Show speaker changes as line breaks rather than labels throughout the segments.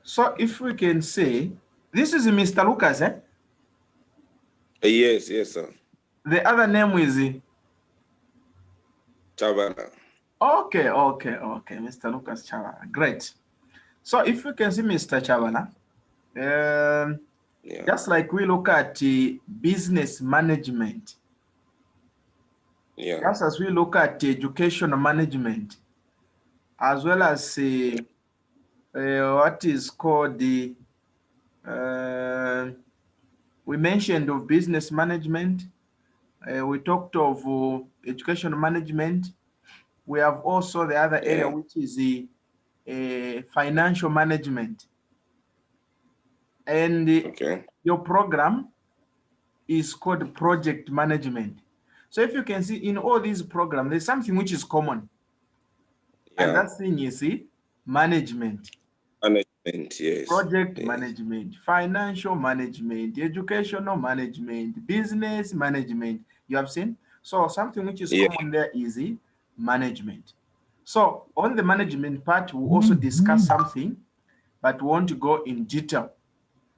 So if we can say, this is Mr. Lucas, eh?
Yes, sir.
The other name is
Chavana.
okay, Mr. Lucas Chavala. Great. So if we can see Mr. Chavala,
Yeah.
just like we look at business management,
Yeah.
just as we look at education management, as well as what is called the we mentioned of business management, we talked of education management. We have also the other area, which is the financial management. And your program is called project management. So if you can see in all these programs, there's something which is common.
Yeah.
And that thing is management.
Management, yes.
Project management, financial management, educational management, business management. You have seen? So something which is common there is management. So on the management part, we'll also discuss something, but we won't go in detail.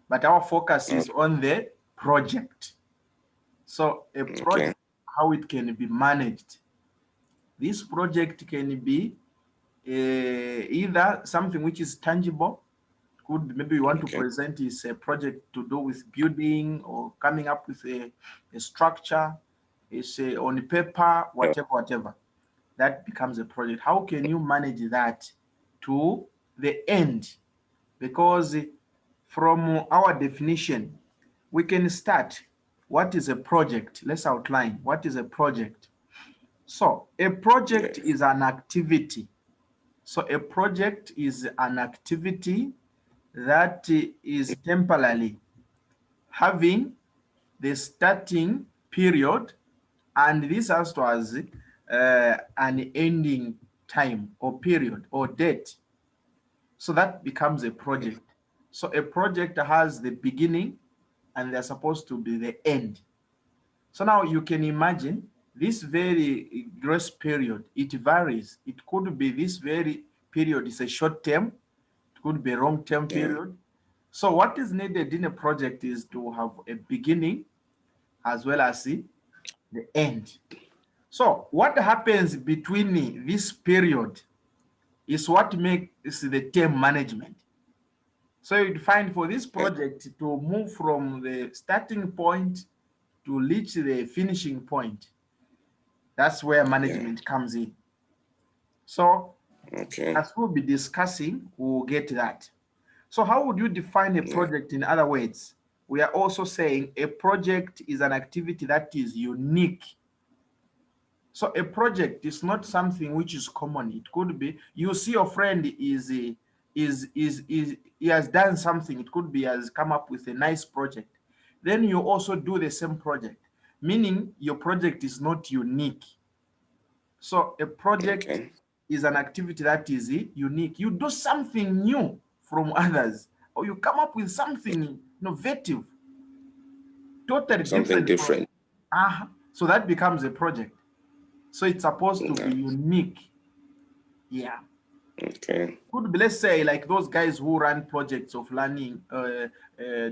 But our focus is on the project. So a project, how it can be managed. This project can be either something which is tangible, could be maybe you want to present is a project to do with building or coming up with a structure, it's on paper, whatever. That becomes a project. How can you manage that to the end? Because from our definition, we can start. What is a project? Let's outline. What is a project? So a project is an activity. So a project is an activity that is temporarily having the starting period, and this has to has an ending time or period or date. So that becomes a project. So a project has the beginning and they're supposed to be the end. So now you can imagine this very grace period, it varies. It could be this very period is a short term, it could be a long term period. So what is needed in a project is to have a beginning as well as the end. So what happens between this period is what makes the term management. So you'd find for this project to move from the starting point to reach the finishing point, that's where management comes in. So as we'll be discussing, we'll get that. So how would you define a project in other words? We are also saying a project is an activity that is unique. So a project is not something which is common. It could be you see your friend he has done something. It could be has come up with a nice project. Then you also do the same project, meaning your project is not unique. So a project is an activity that is unique. You do something new from others, or you come up with something innovative, totally different. So that becomes a project. So it's supposed to be unique. Yeah. Could be, let's say, like those guys who run projects of learning,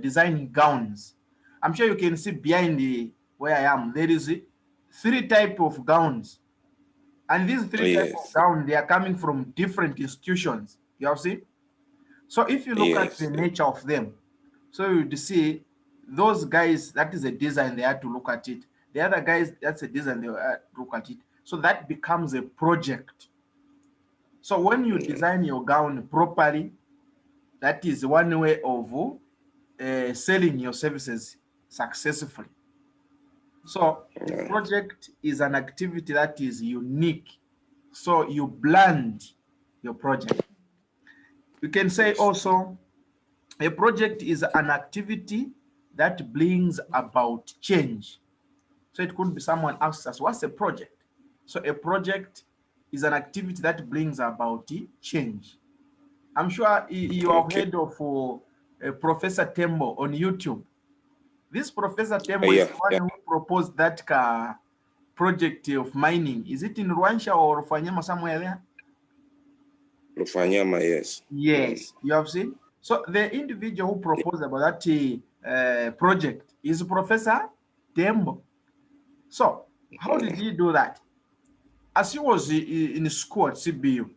designing gowns. I'm sure you can see behind where I am, there is 3 types of gowns. And these 3 types of gowns, they are coming from different institutions. You have seen? So if you look at the nature of them, so you see those guys, that is a design, they had to look at it. The other guys, that's a design, they had to look at it. So that becomes a project. So when you design your gown properly, that is one way of selling your services successfully. So a project is an activity that is unique. So you blend your project. You can say also a project is an activity that brings about change. So it could be someone asks us, what's a project? So a project is an activity that brings about change. I'm sure you have heard of Professor Tembo on YouTube. This Professor Tembo is the one who proposed that project of mining. Is it in Rwanda or Rufanyama, somewhere there?
Rufanyama, yes.
Yes, you have seen. So the individual who proposed about that project is Professor Dembo. So how did he do that? As he was in school at CBU,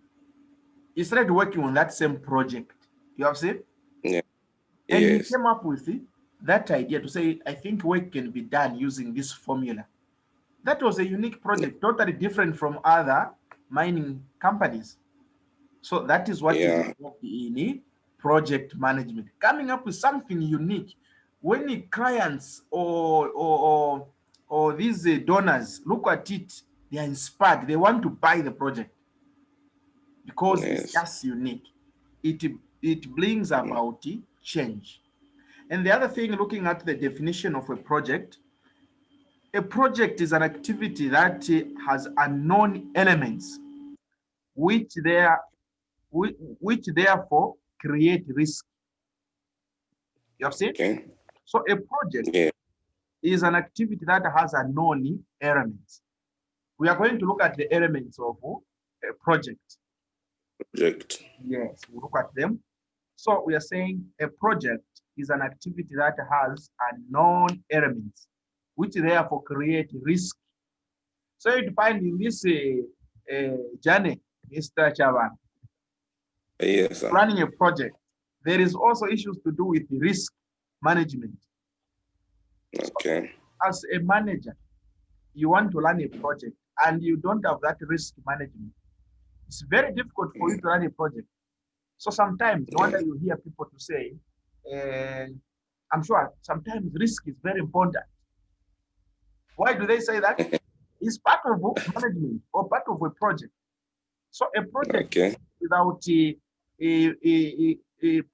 he started working on that same project. You have seen?
Yeah.
And he
Yes.
came up with that idea to say, I think work can be done using this formula. That was a unique project, totally different from other mining companies. So that is what is
Yeah.
involved in project management, coming up with something unique. When the clients or these donors look at it, they are inspired. They want to buy the project because it's
Yes.
just unique. It brings about change. And the other thing, looking at the definition of a project is an activity that has unknown elements which there which therefore create risk. You have seen?
Okay.
So a project
Yeah.
is an activity that has unknown elements. We are going to look at the elements of a project.
Project.
Yes, we look at them. So we are saying a project is an activity that has unknown elements, which therefore create risk. So you find in this journey, Mr. Chavan,
Yes, sir.
planning a project, there is also issues to do with risk management. So
Okay.
as a manager, you want to run a project and you don't have that risk management. It's very difficult for you to run a project. So sometimes, no
Yeah.
wonder you hear people to say, I'm sure sometimes risk is very important. Why do they say that? It's part of management or part of a project. So a project
Okay.
without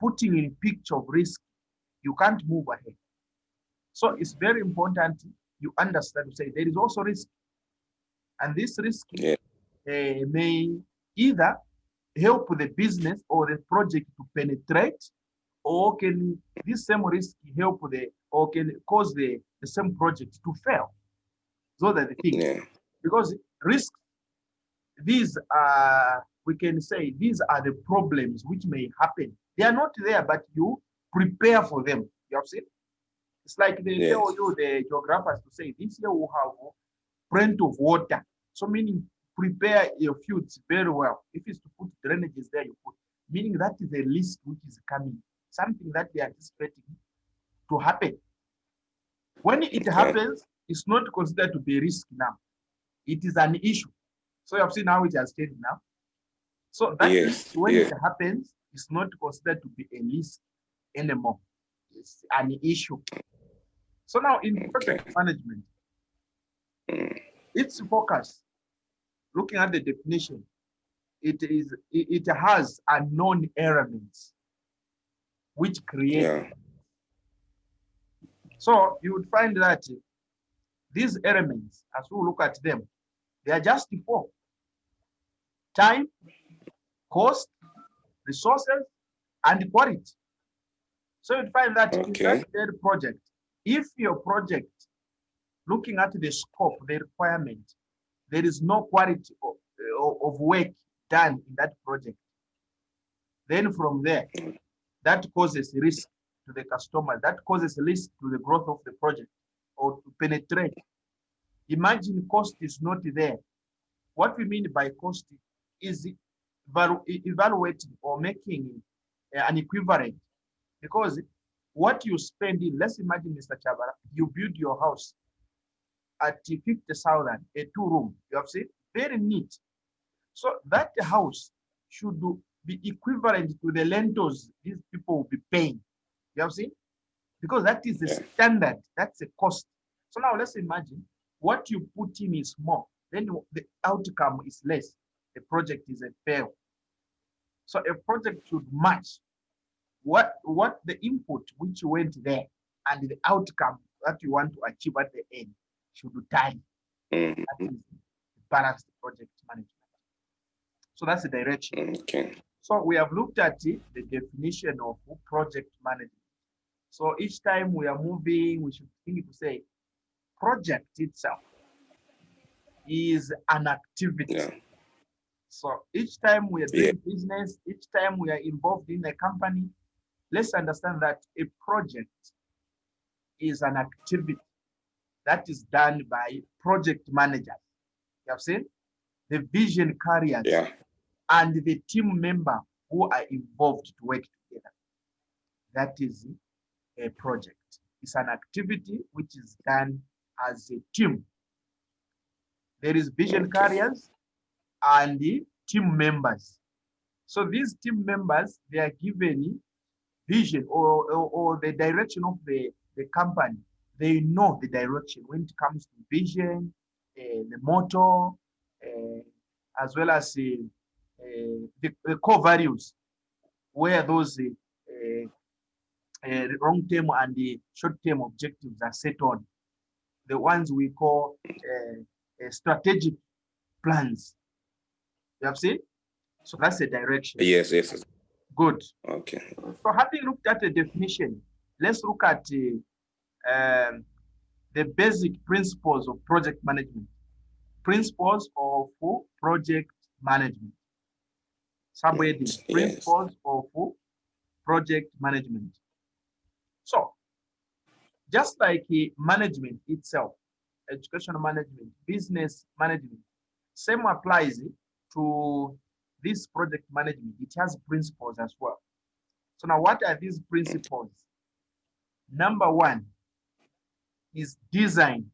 putting in picture of risk, you can't move ahead. So it's very important you understand to say there is also risk, and this risk
Yeah.
may either help the business or the project to penetrate, or can this same risk help the or can cause the same project to fail. So that the thing,
Yeah.
because risk, these are, we can say these are the problems which may happen. They are not there, but you prepare for them. You have seen? It's like they tell
Yes.
you, the geographers, to say this year will have plenty of water. So meaning prepare your fields very well. If it's to put drainages there, you put. Meaning that is a list which is coming, something that they are anticipating to happen. When it
Okay.
happens, it's not considered to be a risk now. It is an issue. So you have seen how it has changed now. So that risk,
Yes.
when it
Yeah.
happens, is not considered to be a risk anymore. It's an issue. So now in project
Okay.
management,
Mm.
its focus, looking at the definition, it has unknown elements which create.
Yeah.
So you would find that these elements, as we look at them, they are just four: time, cost, resources, and quality. So you'd find that in that
Okay.
very project, if your project, looking at the scope, the requirement, there is no quality of work done in that project, then from there, that causes risk to the customer, that causes risk to the growth of the project or to penetrate. Imagine cost is not there. What we mean by cost is evaluating or making an equivalent, because what you spend in, let's imagine, Mr. Chabara, you build your house at 50,000, a two-room, you have seen, very neat. So that house should be equivalent to the rentals these people will be paying. You have seen? Because that is the
Yeah.
standard, that's the cost. So now let's imagine what you put in is more, then the outcome is less. The project is a fail. So a project should match what the input which went there and the outcome that you want to achieve at the end should tally. That
Mm-hmm.
is balanced project management. So that's the direction.
Okay.
So we have looked at the definition of project management. So each time we are moving, we should think to say project itself is an activity.
Yeah.
So each time we are
Yeah.
doing business, each time we are involved in a company, let's understand that a project is an activity that is done by project managers. You have seen the vision carriers and the team member who are involved to work together. That is a project. It's an activity which is done as a team. There is vision carriers and the team members. So these team members, they are given vision or the direction of the company. They know the direction when it comes to vision, the motto, as well as the core values, where those long-term and the short-term objectives are set on. The ones we call strategic plans. You have seen? So that's a direction.
Yes, yes.
Good.
Okay.
So having looked at the definition, let's look at the basic principles of project management. Principles of project management. Subheading, principles of project management. So, just like management itself, educational management, business management, same applies to this project management. It has principles as well. So now what are these principles? Number one is design.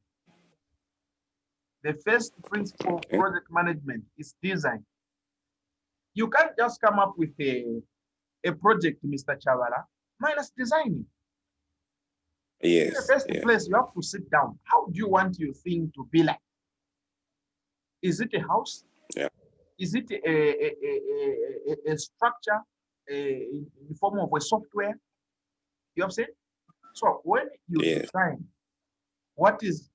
The first principle of project management is design. You can't just come up with a project, Mr. Chavala, minus designing.
Yes.
In the first place, you have to sit down. How do you want your thing to be like? Is it a house?
Yeah.
Is it a structure in the form of a software? You have said? So when you design, what is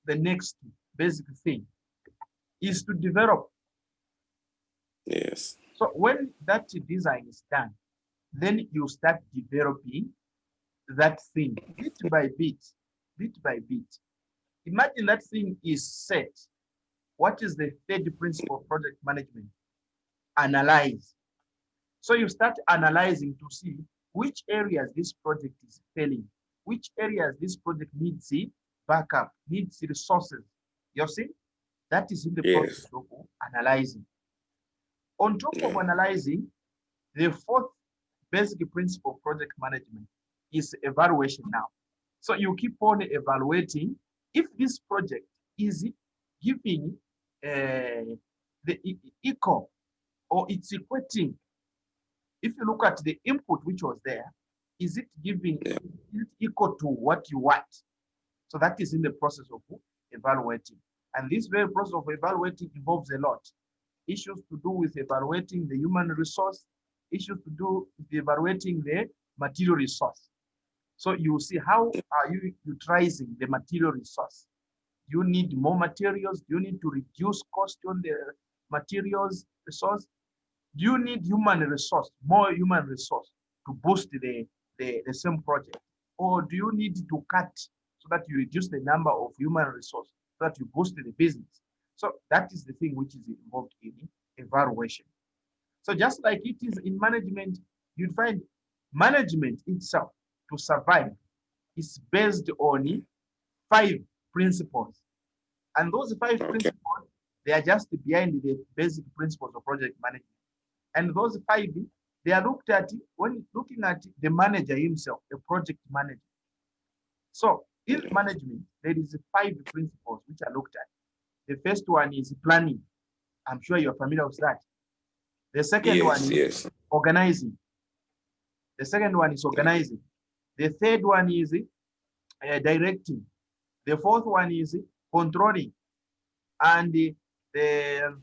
the next basic thing? Is to develop.
Yes.
So when that design is done, then you start developing that thing bit by bit, bit by bit. Imagine that thing is set. What is the third principle of project management? Analyze. So you start analyzing to see which areas this project is failing, which areas this project needs backup, needs resources. You see? That is in the process of analyzing. On top of analyzing, the fourth basic principle of project management is evaluation now. So you keep on evaluating if this project is giving the equal or it's equating. If you look at the input which was there, is it giving is it equal to what you want? So that is in the process of evaluating. And this very process of evaluating involves a lot. Issues to do with evaluating the human resource, issues to do with evaluating the material resource. So you see, how are you utilizing the material resource? Do you need more materials? Do you need to reduce cost on the materials resource? Do you need human resource, more human resource to boost the same project? Or do you need to cut so that you reduce the number of human resource so that you boost the business? So that is the thing which is involved in evaluation. So just like it is in management, you'd find management itself to survive is based on 5 principles. And those 5 principles, they are just behind the basic principles of project management. And those 5, they are looked at when looking at the manager himself, the project manager. So in management, there is 5 principles which are looked at. The first one is planning. I'm sure you're familiar with that. The second one is organizing. The second one is organizing. The third one is directing. The fourth one is controlling. And the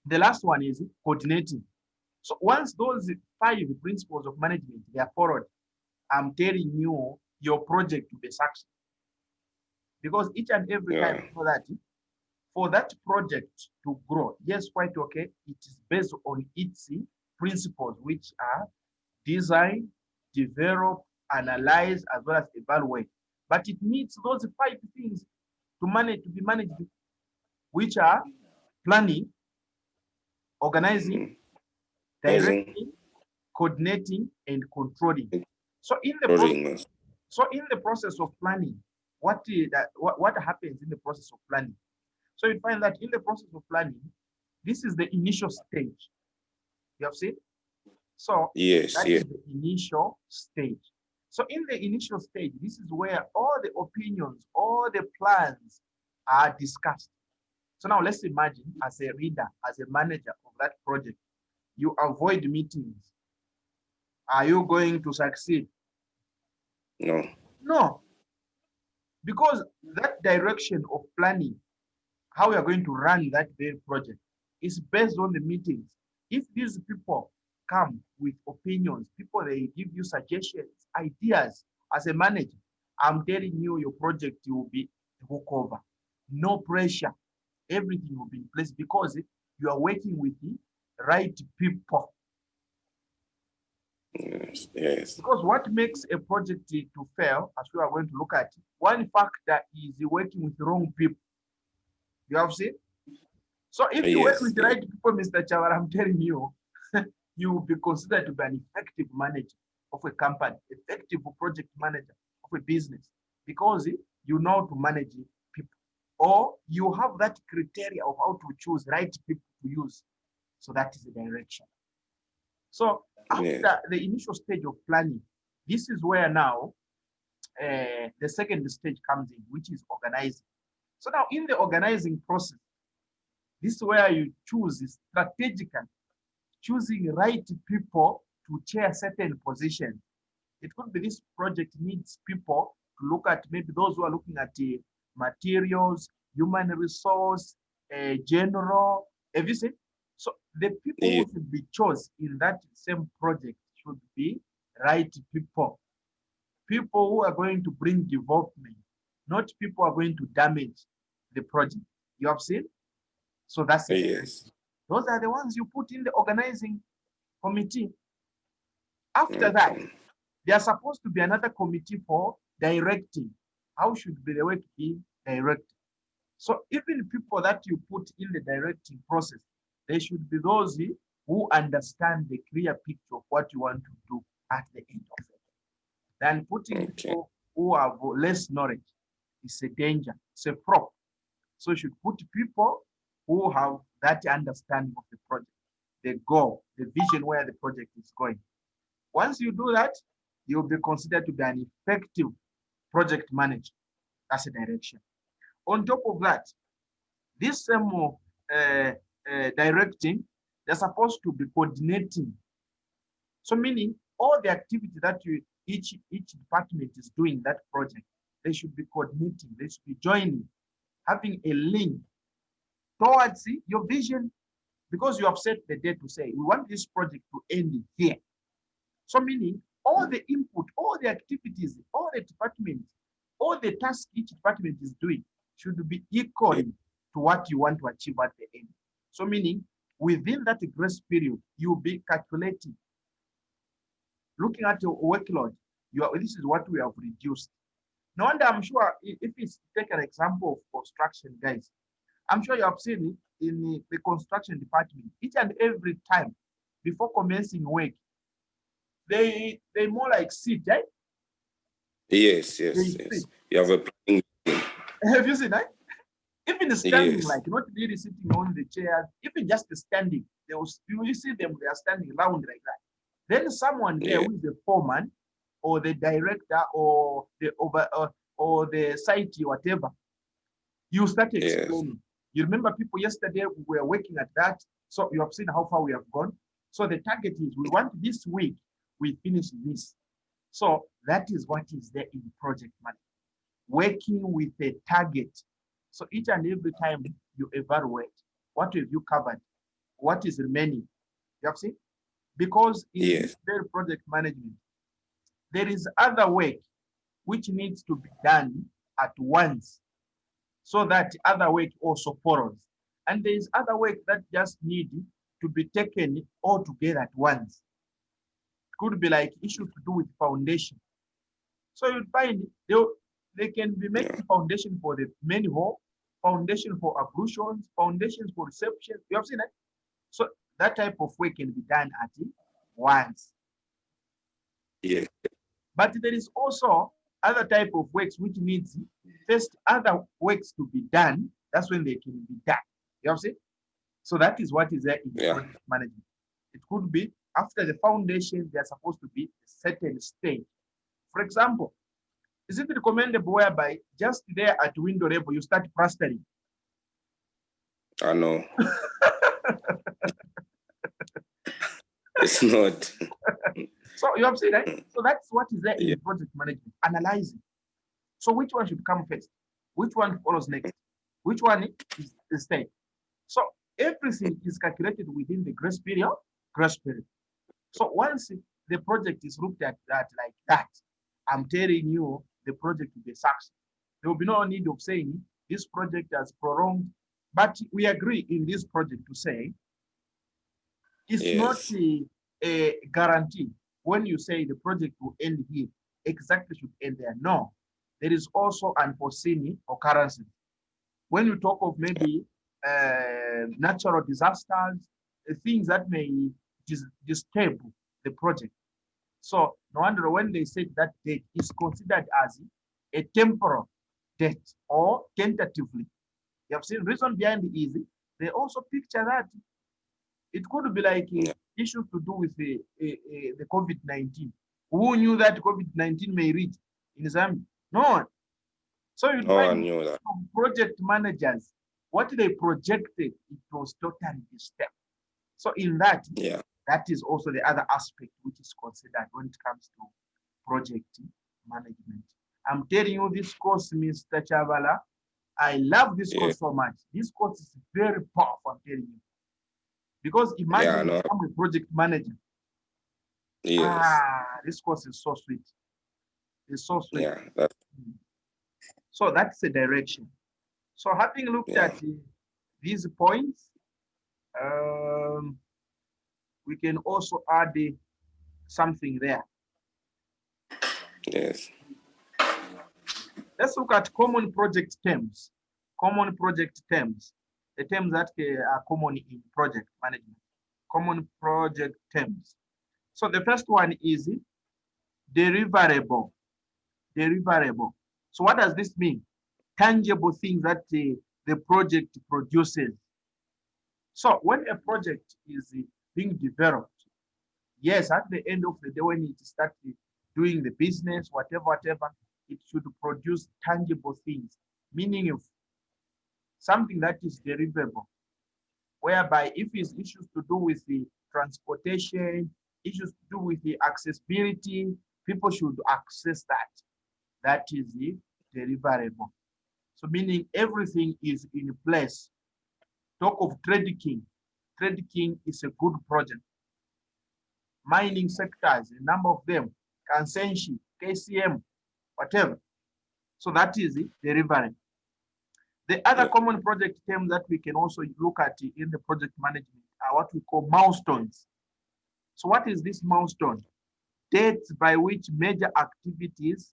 last one is coordinating. So once those 5 principles of management they are followed, I'm telling you, your project will be successful. Because each and every time for that project to grow, yes, quite okay, it is based on its principles, which are design, develop, analyze, as well as evaluate. But it needs those 5 things to be managed, which are planning, organizing, directing, coordinating, and controlling. So in the process of planning, what happens in the process of planning? So you find that in the process of planning, this is the initial stage. You have seen? So
yes,
that is the initial stage. So in the initial stage, this is where all the opinions, all the plans are discussed. So now let's imagine as a reader, as a manager of that project, you avoid meetings. Are you going to succeed?
No.
No. Because that direction of planning, how we are going to run that very project, is based on the meetings. If these people come with opinions, people, they give you suggestions, ideas as a manager, I'm telling you, your project will be a walkover. No pressure. Everything will be in place because you are working with the right people.
Yes.
Because what makes a project to fail, as we are going to look at, one factor is working with the wrong people. You have seen? So if you work with the right people, Mr. Chawar, I'm telling you, you will be considered to be an effective manager of a company, effective project manager of a business, because you know to manage people, or you have that criteria of how to choose right people to use. So that is the direction. So after the initial stage of planning, this is where now the second stage comes in, which is organizing. So now in the organizing process, this is where you choose strategically, choosing right people to chair certain positions. It could be this project needs people to look at, maybe those who are looking at the materials, human resource, general, everything. So the people who should be chosen in that same project should be right people. People who are going to bring development, not people who are going to damage the project. You have seen? So that's it. Those are the ones you put in the organizing committee. After that, there's supposed to be another committee for directing. How should be the work be directed? So even people that you put in the directing process, they should be those who understand the clear picture of what you want to do at the end of it. Then putting people who have less knowledge is a danger, it's a prop. So you should put people who have that understanding of the project, the goal, the vision where the project is going. Once you do that, you'll be considered to be an effective project manager. That's a direction. On top of that, this same directing, they're supposed to be coordinating. So meaning all the activity that each department is doing that project, they should be coordinating, they should be joining, having a link towards your vision, because you have set the date to say, we want this project to end here. So meaning all the input, all the activities, all the departments, all the tasks each department is doing should be equal to what you want to achieve at the end. So meaning within that grace period, you'll be calculating, looking at your workload, this is what we have reduced. No wonder, I'm sure, if it's take an example of construction, guys, I'm sure you have seen it in the construction department. Each and every time before commencing work, they more like sit, right?
Yes. You have a planning.
Have you seen that? Even standing, like not really sitting on the chair, even just standing, you see them, they are standing around like that. Then someone there who is the foreman or the director or the or the site, whatever, you start explaining. You remember people yesterday, we were working at that. So you have seen how far we have gone. So the target is, we want this week, we finish this. So that is what is there in project management. Working with a target. So each and every time you evaluate, what have you covered? What is remaining? You have seen? Because in this very project management, there is other work which needs to be done at once, so that other work also follows. And there is other work that just need to be taken all together at once. It could be like issue to do with foundation. So you'd find they can be making foundation for the manhole, foundation for ablutions, foundations for reception. You have seen that? So that type of work can be done at once.
Yeah.
But there is also other type of works which needs first other works to be done. That's when they can be done. You have seen? So that is what is there in project management. It could be after the foundation, they are supposed to be a certain stage. For example, is it recommendable whereby just there at window level you start plastering?
I know. It's not.
So you have seen, right? So that's what is there in project management, analyzing. So which one should come first? Which one follows next? Which one is the stage? So everything is calculated within the grace period. So once the project is looked at that like that, I'm telling you, the project will be a success. There will be no need of saying this project has prolonged, but we agree in this project to say it's not a guarantee. When you say the project will end here, exactly should end there. No, there is also unforeseen occurrences. When you talk of maybe natural disasters, things that may disturb the project. So no wonder when they said that date is considered as a temporal date or tentatively. You have seen reason behind it is they also picture that it could be like issues to do with the COVID-19. Who knew that COVID-19 may reach in Zambia? No one. So you find project managers, what they projected, it was totally disturbed. So in that, that is also the other aspect which is considered when it comes to project management. I'm telling you this course, Mr. Chavala, I love this course so much. This course is very powerful, I'm telling you. Because imagine you become a project manager. This course is so sweet. It's so sweet. So that's the direction. So having looked at these points, we can also add something there.
Yes.
Let's look at common project terms. Common project terms. The terms that are common in project management. Common project terms. So the first one is deliverable. Deliverable. So what does this mean? Tangible things that the project produces. So when a project is being developed, yes, at the end of the day, when it starts doing the business, whatever, it should produce tangible things, meaning of something that is deliverable, whereby if it's issues to do with the transportation, issues to do with the accessibility, people should access that. That is the deliverable. So meaning everything is in place. Talk of trade king. Trade king is a good project. Mining sectors, a number of them, Kansenshi, KCM, whatever. So that is the deliverable. The other common project terms that we can also look at in the project management are what we call milestones. So what is this milestone? Dates by which major activities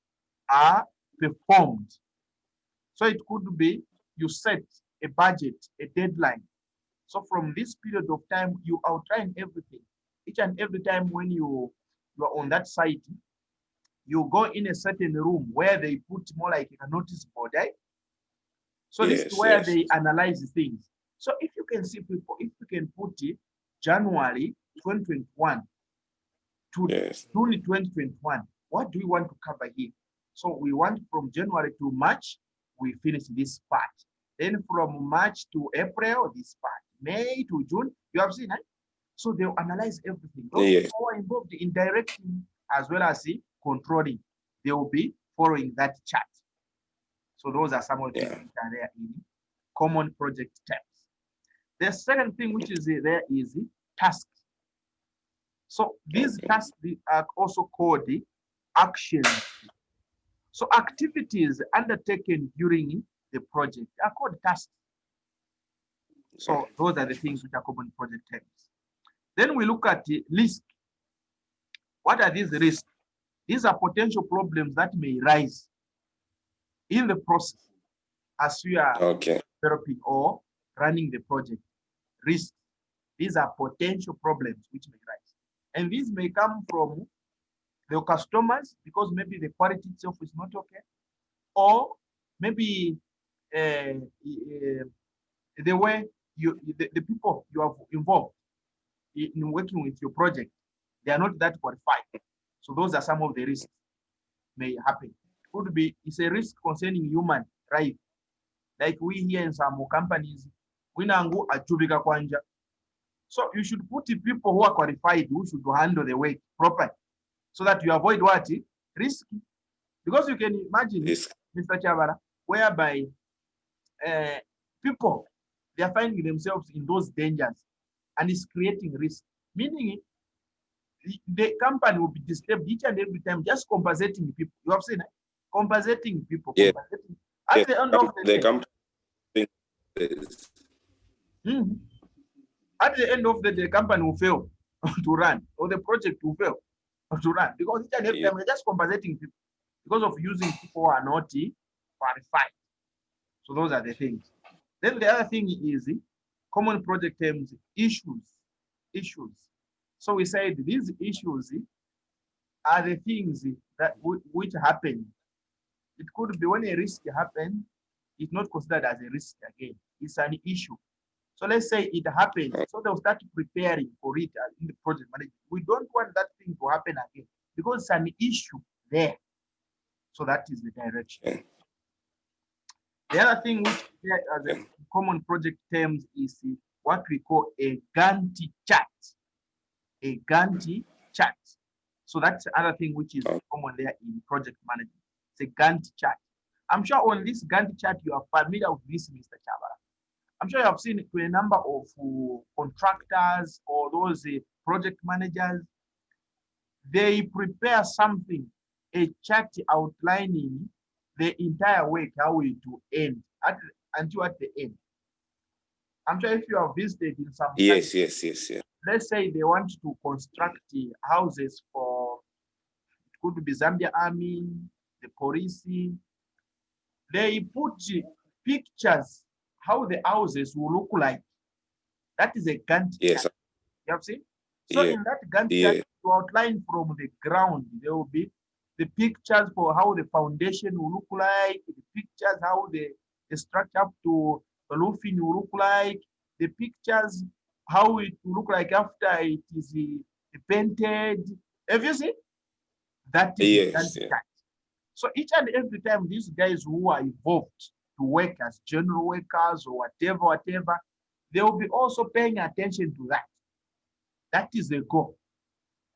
are performed. So it could be you set a budget, a deadline. So from this period of time, you outline everything. Each and every time when you are on that site, you go in a certain room where they put more like a notice board, right? So this is where they analyze things. So if you can see people, if you can put it January 2021 to June 2021, what do we want to cover here? So we want from January to March, we finish this part. Then from March to April, this part. May to June, you have seen it? So they'll analyze everything. Those who are involved in directing as well as controlling, they will be following that chart. So those are some of the things that are there in common project terms. The second thing which is there is tasks. So these tasks are also called actions. So activities undertaken during the project are called tasks. So those are the things which are common project terms. Then we look at the risk. What are these risks? These are potential problems that may rise in the process as we are developing or running the project. Risks. These are potential problems which may rise. And these may come from the customers, because maybe the quality itself is not okay, or maybe the way the people you have involved in working with your project, they are not that qualified. So those are some of the risks may happen. Could be it's a risk concerning human right, like we here in some companies, we nangu ajubika kwanja. So you should put people who are qualified, who should handle the work properly, so that you avoid what risk. Because you can imagine, Mr. Chavara, whereby people they are finding themselves in those dangers, and it's creating risk. Meaning, the company will be disturbed each and every time, just compensating people. You have seen it, compensating people.
Yeah.
Compensating. At the end of the day, at the end of the day, the company will fail to run, or the project will fail to run, because each and every time they're just compensating people because of using people who are not qualified. So those are the things. Then the other thing is common project terms, issues. So we said these issues are the things that which happen. It could be when a risk happens, it's not considered as a risk again. It's an issue. So let's say it happens. So they'll start preparing for it in the project management. We don't want that thing to happen again because it's an issue there. So that is the direction. The other thing which there as a common project terms is what we call a Gantt chart. A Gantt chart. So that's another thing which is common there in project management. It's a Gantt chart. I'm sure on this Gantt chart you are familiar with this, Mr. Chavara. I'm sure you have seen it to a number of contractors or those project managers. They prepare something, a chart outlining the entire work, how it will end until at the end. I'm sure if you have visited in some
yes.
Let's say they want to construct houses for, it could be Zambia Army, the police. They put pictures how the houses will look like. That is a Gantt chart. You have seen? So in that Gantt chart, to outline from the ground, there will be the pictures for how the foundation will look like, the pictures how the structure up to the roofing will look like, the pictures how it will look like after it is painted. Have you seen? That is Gantt chart. So each and every time these guys who are involved to work as general workers or whatever, they will be also paying attention to that. That is the goal.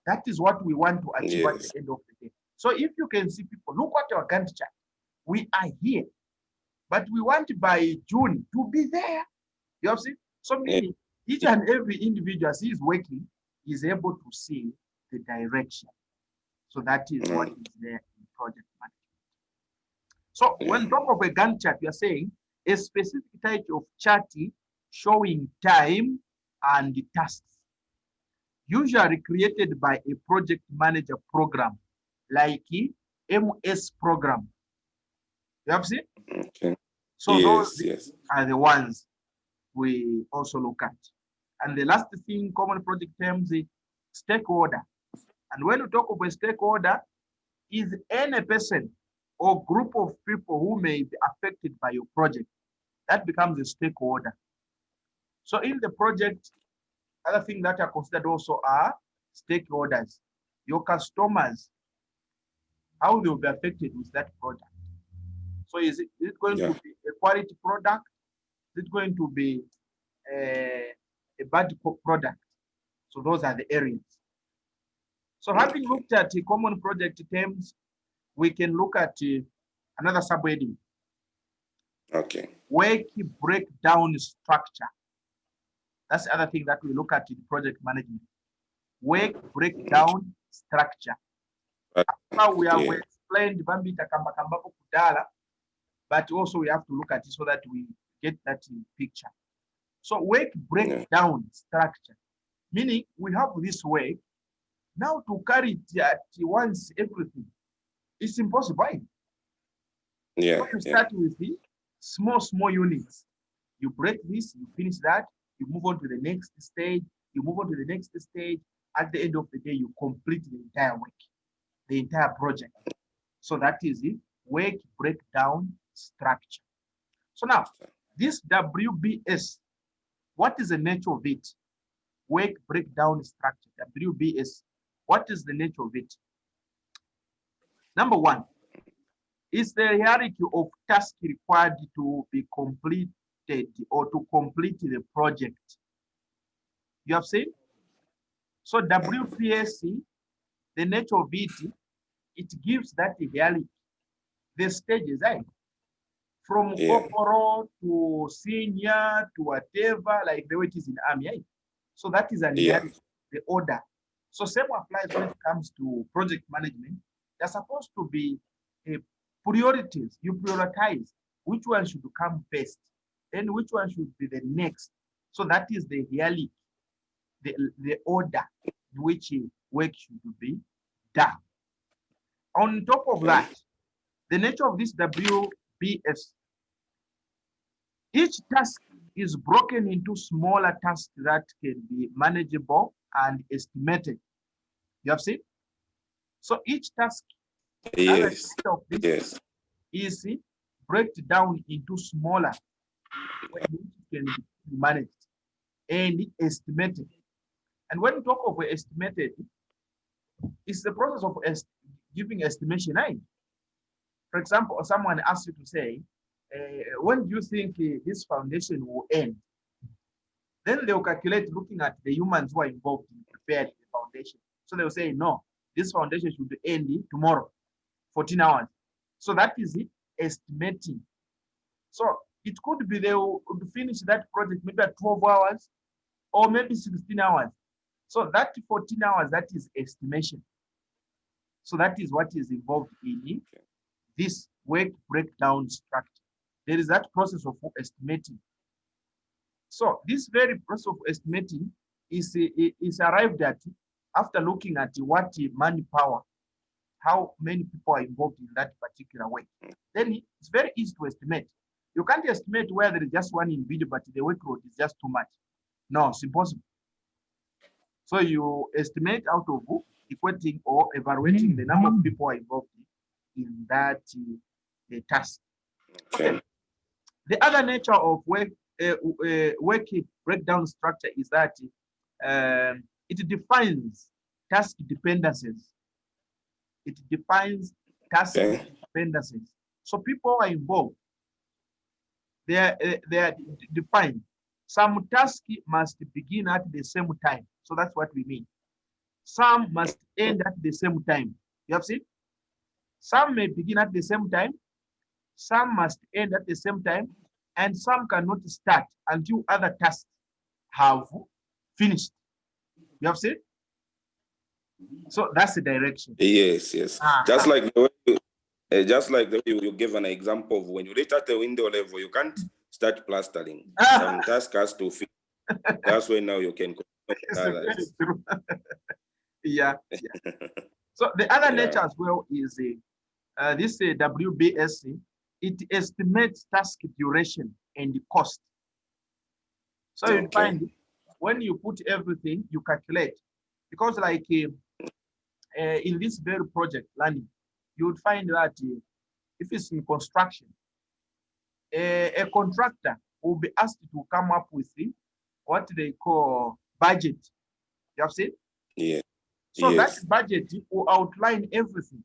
That is what we want to achieve at the end of the day. So if you can see people, look at our Gantt chart. We are here, but we want by June to be there. You have seen? So meaning each and every individual as he is working is able to see the direction. So that is what is there in project management. So when talk of a Gantt chart, we are saying a specific type of chart showing time and tasks, usually created by a project manager program like MS program. You have seen? So those are the ones we also look at. And the last thing, common project terms, stakeholder. And when we talk of a stakeholder, is any person or group of people who may be affected by your project. That becomes a stakeholder. So in the project, other things that are considered also are stakeholders, your customers, how they will be affected with that product. So is it going to be a quality product? Is it going to be a bad product? So those are the areas. So having looked at the common project terms, we can look at another subheading. Work breakdown structure. That's the other thing that we look at in project management. Work breakdown structure. Now we have explained Bambita Kamba Kambako Kudala, but also we have to look at it so that we get that in picture. So work breakdown structure, meaning we have this work. Now to carry it at once everything, it's impossible. So you start with the small units. You break this, you finish that, you move on to the next stage, you move on to the next stage. At the end of the day, you complete the entire work. the entire project. So that is the work breakdown structure. So now, this WBS, what is the nature of it? Work breakdown structure, WBS. What is the nature of it? Number one, is the hierarchy of tasks required to be completed or to complete the project. You have seen? So WPSC, the nature of it, it gives that hierarchy, the stages, right? From corporal to senior to whatever, like the way it is in army, right? So that is an hierarchy, the order. So same applies when it comes to project management. They're supposed to be priorities. You prioritize which one should come first, then which one should be the next. So that is the hierarchy, the order in which work should be done. On top of that, the nature of this WBS, each task is broken into smaller tasks that can be manageable and estimated. You have seen? So each task of this is break down into smaller, which can be managed and estimated. And when we talk of estimated, it's the process of giving estimation, right? For example, someone asks you to say, when do you think this foundation will end? Then they'll calculate looking at the humans who are involved in preparing the foundation. So they'll say, no, this foundation should end tomorrow, 14 hours. So that is it, estimating. So it could be they will finish that project maybe at 12 hours or maybe 16 hours. So that 14 hours, that is estimation. So that is what is involved in this work breakdown structure. There is that process of estimating. So this very process of estimating is arrived at after looking at what manpower, how many people are involved in that particular work. Then it's very easy to estimate. You can't estimate where there is just one individual, but the workload is just too much. No, it's impossible. So you estimate out of equating or evaluating the number of people are involved in that task. Okay. The other nature of work breakdown structure is that it defines task dependencies. It defines task dependencies. So people are involved. They are defined. Some tasks must begin at the same time. So that's what we mean. Some must end at the same time. You have seen? Some may begin at the same time. Some must end at the same time. And some cannot start until other tasks have finished. You have seen? So that's the direction.
Yes. Just like the way you give an example of when you reach at the window level, you can't start plastering. Some task has to finish. That's when now you can
true. Yeah. So the other nature as well is this WBSC. It estimates task duration and the cost. So you find when you put everything, you calculate. Because like in this very project planning, you would find that if it's in construction, a contractor will be asked to come up with what they call budget. You have seen?
Yeah.
So that budget will outline everything.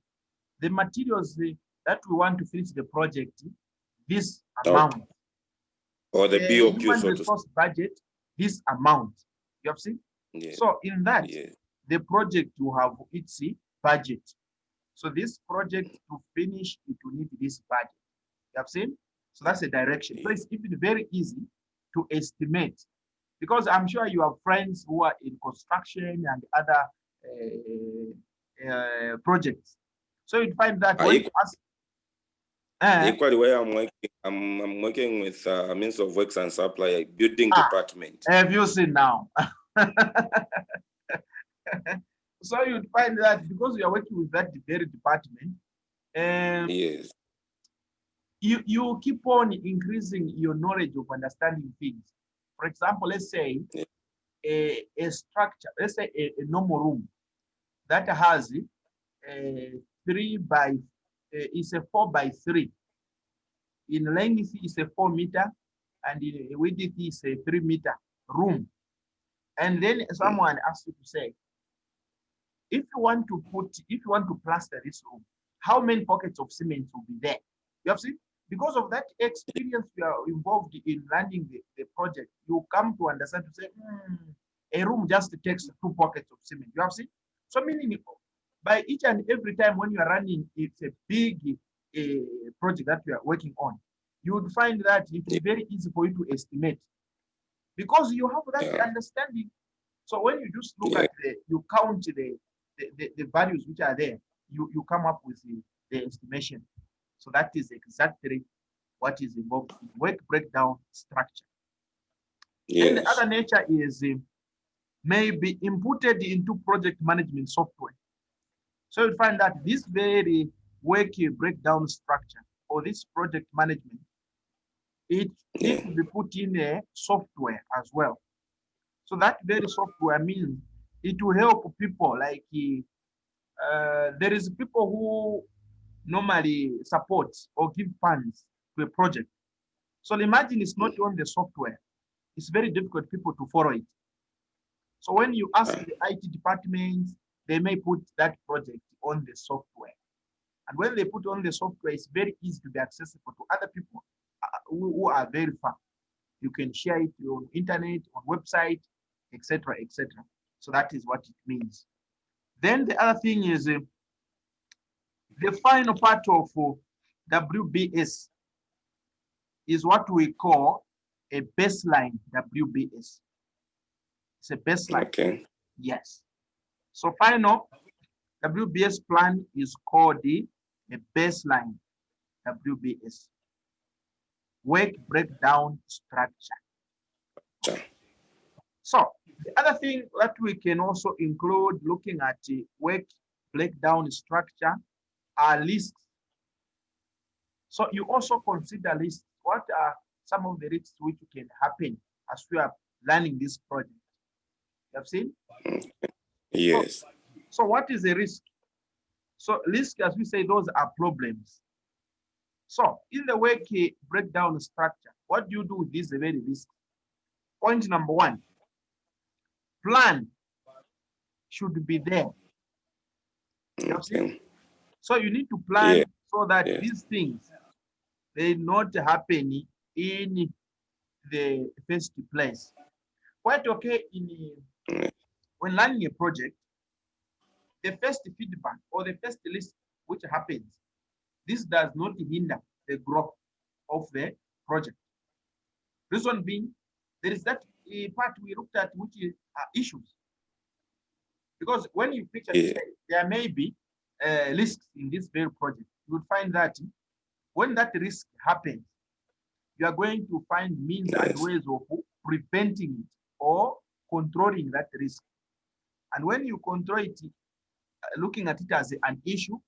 The materials that we want to finish the project, this amount.
Or the BOQ,
human resource budget, this amount. You have seen?
Yeah.
So in that, the project will have its budget. So this project to finish, it will need this budget. You have seen? So that's a direction. So it's even very easy to estimate, because I'm sure you have friends who are in construction and other projects. So you'd find that when you ask,
equally where I'm working with means of works and supply building department.
Have you seen now? So you'd find that because you are working with that very department,
yes,
you keep on increasing your knowledge of understanding things. For example, let's say a structure, let's say a normal room that has 3 by is a 4 by 3. In length is a 4 meter, and in width is a 3 meter room. And then someone asked you to say, if you want to plaster this room, how many pockets of cement will be there? You have seen? Because of that experience you are involved in running the project, you come to understand to say, a room just takes 2 pockets of cement. You have seen? So meaning by each and every time when you are running, it's a big project that you are working on, you would find that it is very easy for you to estimate because you have that understanding. So when you just look at you count the values which are there, you come up with the estimation. So that is exactly what is involved in work breakdown structure. And the other nature is may be inputted into project management software. So you find that this very work breakdown structure or this project management, it needs to be put in a software as well. So that very software means it will help people like there is people who normally support or give funds to a project. So imagine it's not on the software. It's very difficult people to follow it. So when you ask the IT department, they may put that project on the software. And when they put on the software, it's very easy to be accessible to other people who are very far. You can share it on internet, on website, etc., etc. So that is what it means. Then the other thing is the final part of WBS is what we call a baseline WBS. It's a baseline.
Okay.
Yes. So final WBS plan is called a baseline WBS. Work breakdown structure. So the other thing that we can also include looking at the work breakdown structure are lists. So you also consider lists. What are some of the risks which can happen as we are planning this project? You have seen?
Yes.
So what is a risk? So risk, as we say, those are problems. So in the work breakdown structure, what do you do with this very risk? Point number 1, plan should be there. You have seen? So you need to plan so that these things, they not happen in the first place. Quite okay when running a project, the first feedback or the first list which happens, this does not hinder the growth of the project. Reason being, there is that part we looked at which is issues. Because when you picture there may be risks in this very project, you would find that when that risk happens, you are going to find means and ways of preventing it or controlling that risk. And when you control it, looking at it as an issue,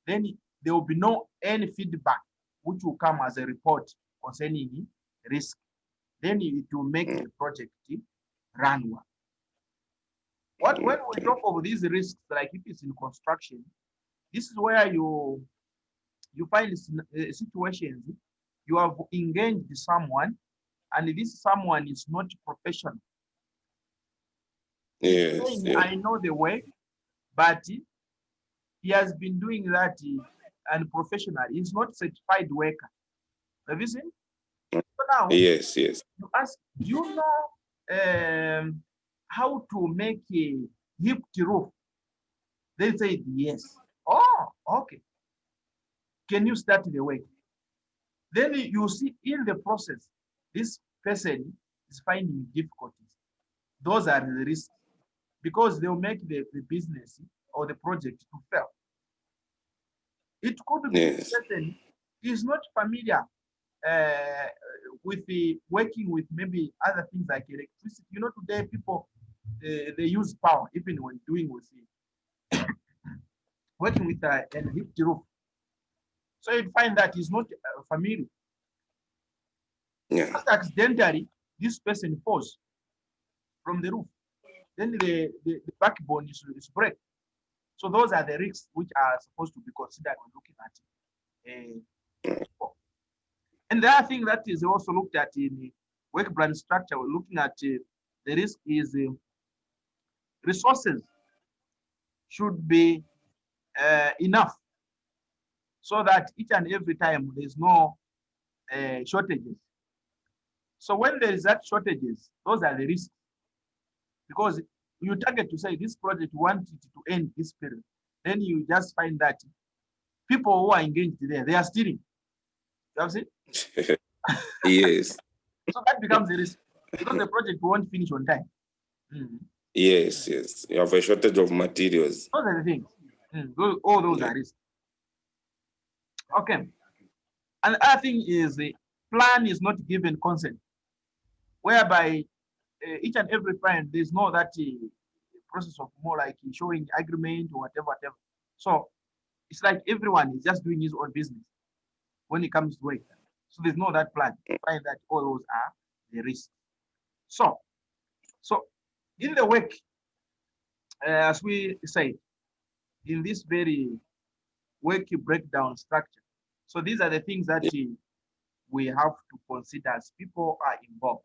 then there will be no any feedback which will come as a report concerning risk. Then it will make the project run well. When we talk of these risks, like if it's in construction, this is where you find situations you have engaged someone, and this someone is not professional. I know the way, but he has been doing that unprofessional. He's not certified worker. Have you seen? So now, you ask, do you know how to make a hipped roof? They say yes. Oh, okay. Can you start the work? Then you see in the process, this person is finding difficulties. Those are the risks because they'll make the business or the project to fail. It could be this person is not familiar with the working with maybe other things like electricity. You know, today people they use power even when doing with it, working with a hipped roof. So you'd find that he's not familiar. Just accidentally, this person falls from the roof. Then the backbone is break. So those are the risks which are supposed to be considered when looking at and the other thing that is also looked at in work plan structure, we're looking at the risk is resources should be enough so that each and every time there's no shortages. So when there is that shortages, those are the risks. Because you target to say this project want it to end this period, then you just find that people who are engaged there, they are stealing. You have seen?
Yes.
So that becomes a risk because the project won't finish on time.
Yes, yes. You have a shortage of materials.
Those are the things. All those are risks. Okay. And the other thing is the plan is not given consent, whereby each and every plan there's no that process of more like showing agreement or whatever. So it's like everyone is just doing his own business when it comes to work. So there's no that plan. Find that all those are the risks. So in the work, as we say, in this very work breakdown structure. So these are the things that we have to consider as people are involved.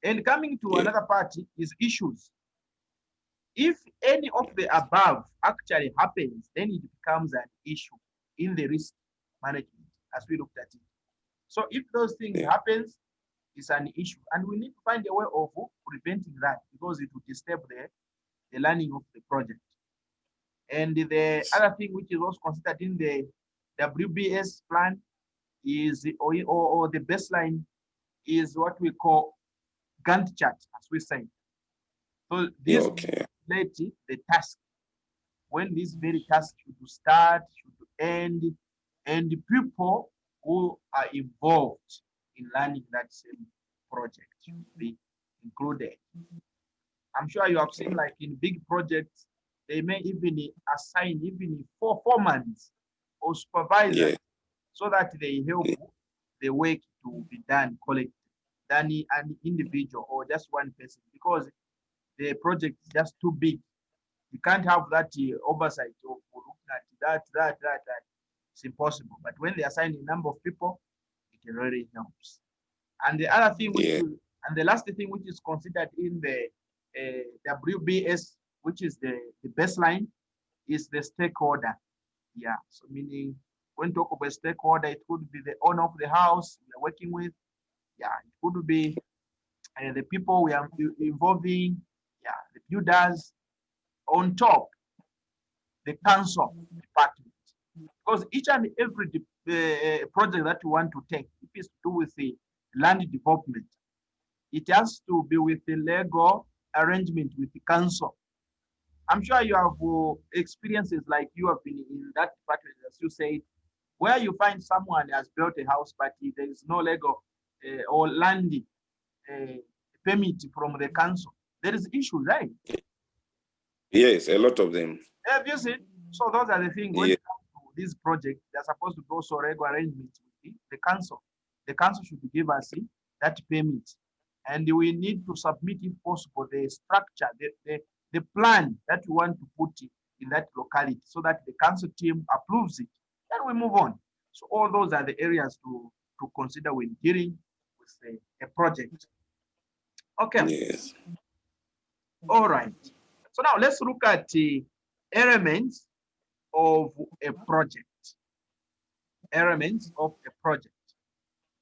And coming to another part is issues. If any of the above actually happens, then it becomes an issue in the risk management as we looked at it. So if those things happens, it's an issue. And we need to find a way of preventing that because it will disturb the learning of the project. And the other thing which is also considered in the WBS plan is, or the baseline is what we call Gantt chart, as we say. So this relate the task, when this very task should start, should end, and the people who are involved in learning that same project should be included. I'm sure you have seen like in big projects, they may even assign even 4 months or supervisors so that they help the work to be done collectively than an individual or just one person, because the project is just too big. You can't have that oversight of looking at that. It's impossible. But when they assign a number of people, it really helps. And the other thing, and the last thing which is considered in the WBS, which is the baseline, is the stakeholder. Yeah, so meaning when talk about stakeholder, it could be the owner of the house we are working with. Yeah, it could be the people we are involving. Yeah, the builders. On top, the council department, because each and every project that you want to take, if it's to do with the land development, it has to be with the legal arrangement with the council. I'm sure you have experiences like you have been in that department, as you said, where you find someone has built a house, but there is no legal or land permit from the council. There is issue, right?
Yes, a lot of them.
Have you seen? So those are the things when it comes to this project, they're supposed to go so regular arrangements with the council. The council should give us that permit. And we need to submit, if possible, the structure, the plan that we want to put in that locality so that the council team approves it. Then we move on. So all those are the areas to consider when dealing with a project. Okay.
Yes.
All right. So now let's look at the elements of a project. Elements of a project.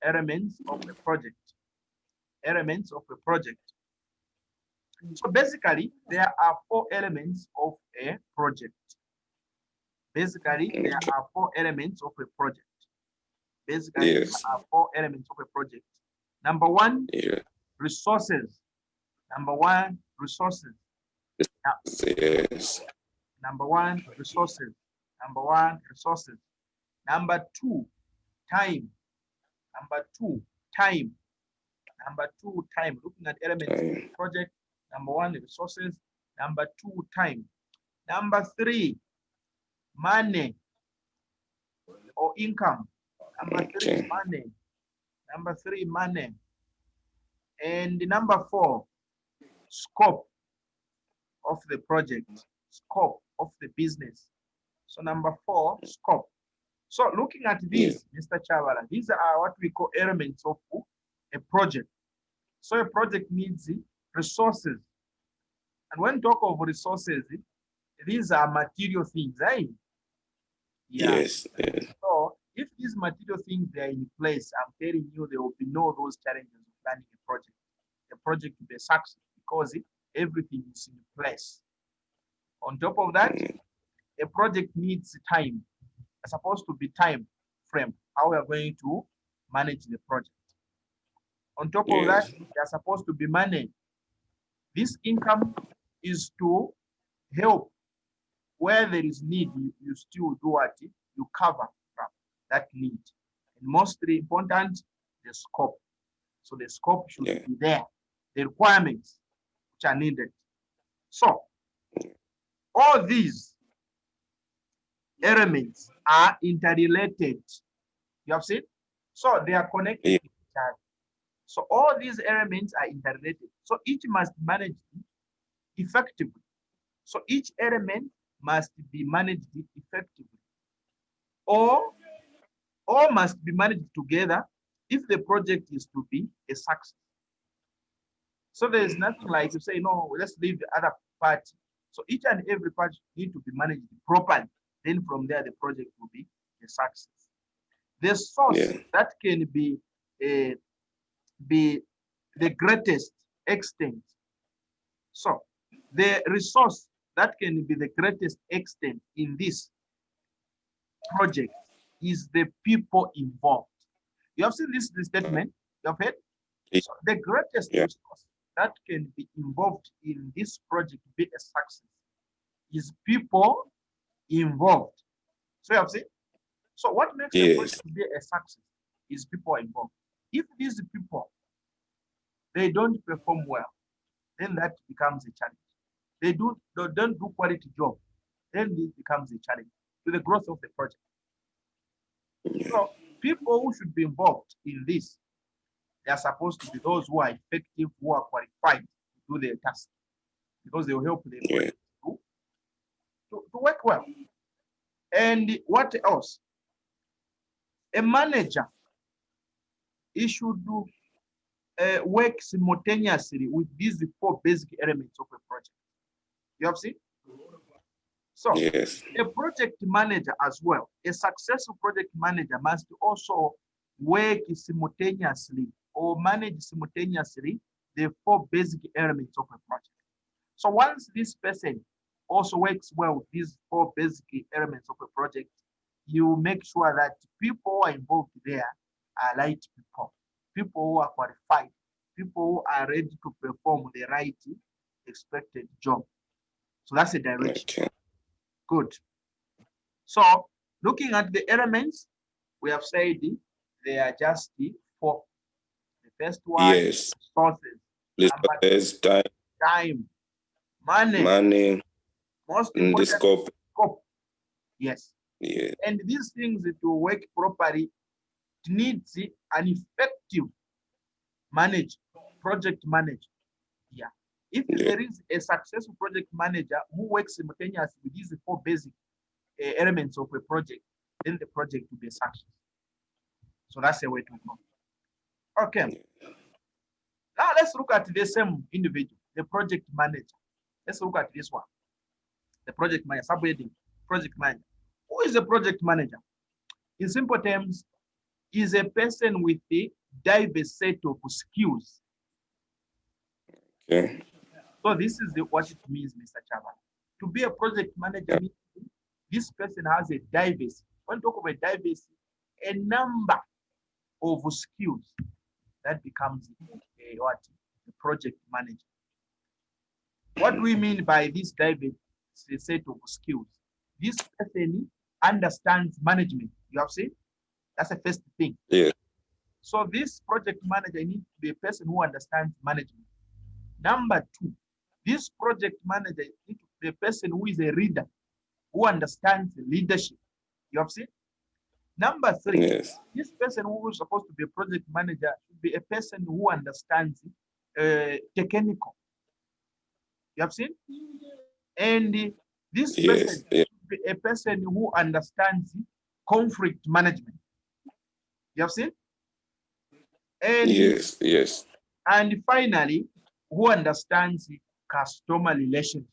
Elements of a project. Elements of a project. So basically, there are 4 elements of a project. Basically, there are 4 elements of a project. Basically, there are 4 elements of a project. Number 1, resources. Number 1, resources.
Yes.
Number 1, resources. Number 1, resources. Number 2, time. Number 2, time. Number 2, time. Looking at elements of the project. Number 1, resources. Number 2, time. Number 3, money or income. Number 3, money. Number 3, money. And number 4, scope of the project. scope of the business. So number 4, scope. So looking at these, Mr. Chavala, these are what we call elements of a project. So a project needs resources. And when talk of resources, these are material things, right? Yeah.
Yes.
So if these material things are in place, I'm telling you, there will be no those challenges of planning a project. The project will be a success because everything is in place. On top of that, a project needs time. It's supposed to be time frame, how we are going to manage the project. On top of that, there's supposed to be money. This income is to help where there is need, you still do what? You cover that need. And mostly important, the scope. So the scope should be there. The requirements which are needed. So all these elements are interrelated. You have seen? So they are connected to each other. So all these elements are interrelated. So each must manage effectively. So each element must be managed effectively. Or all must be managed together if the project is to be a success. So there is nothing like you say, no, let's leave the other part. So each and every part need to be managed properly. Then from there, the project will be a success. The source that can be the greatest extent. So the resource that can be the greatest extent in this project is the people involved. You have seen this statement, you have heard? So the greatest resource that can be involved in this project to be a success is people involved. So you have seen? So what makes the project to be a success is people involved. If these people, they don't perform well, then that becomes a challenge. They don't do quality job, then this becomes a challenge to the growth of the project. So people who should be involved in this, they are supposed to be those who are effective, who are qualified to do their task, because they will help the project to work well. And what else? A manager, he should do work simultaneously with these 4 basic elements of a project. You have seen? So a project manager as well, a successful project manager must also work simultaneously or manage simultaneously the 4 basic elements of a project. So once this person also works well with these 4 basic elements of a project, you make sure that people who are involved there are right people, people who are qualified, people who are ready to perform the right expected job. So that's the direction. Good. So looking at the elements, we have said they are just 4. The first one is resources. Time. Money. Most important, scope. Yes. And these things to work properly, it needs an effective project manager. Yeah. If there is a successful project manager who works simultaneously with these 4 basic elements of a project, then the project will be a success. So that's a way to go. Okay. Now let's look at the same individual, the project manager. Let's look at this one. The project manager, subheading, project manager. Who is a project manager? In simple terms, is a person with a diverse set of skills. So this is what it means, Mr. Chava. To be a project manager, this person has a diverse, when talk about diverse, a number of skills that becomes the project manager. What do we mean by this diverse set of skills? This person understands management. You have seen? That's the first thing. So this project manager needs to be a person who understands management. Number 2, this project manager needs to be a person who is a reader, who understands leadership. You have seen? Number 3, this person who is supposed to be a project manager should be a person who understands technical. You have seen? And This person should be a person who understands conflict management. You have seen? And and finally, who understands customer relationship.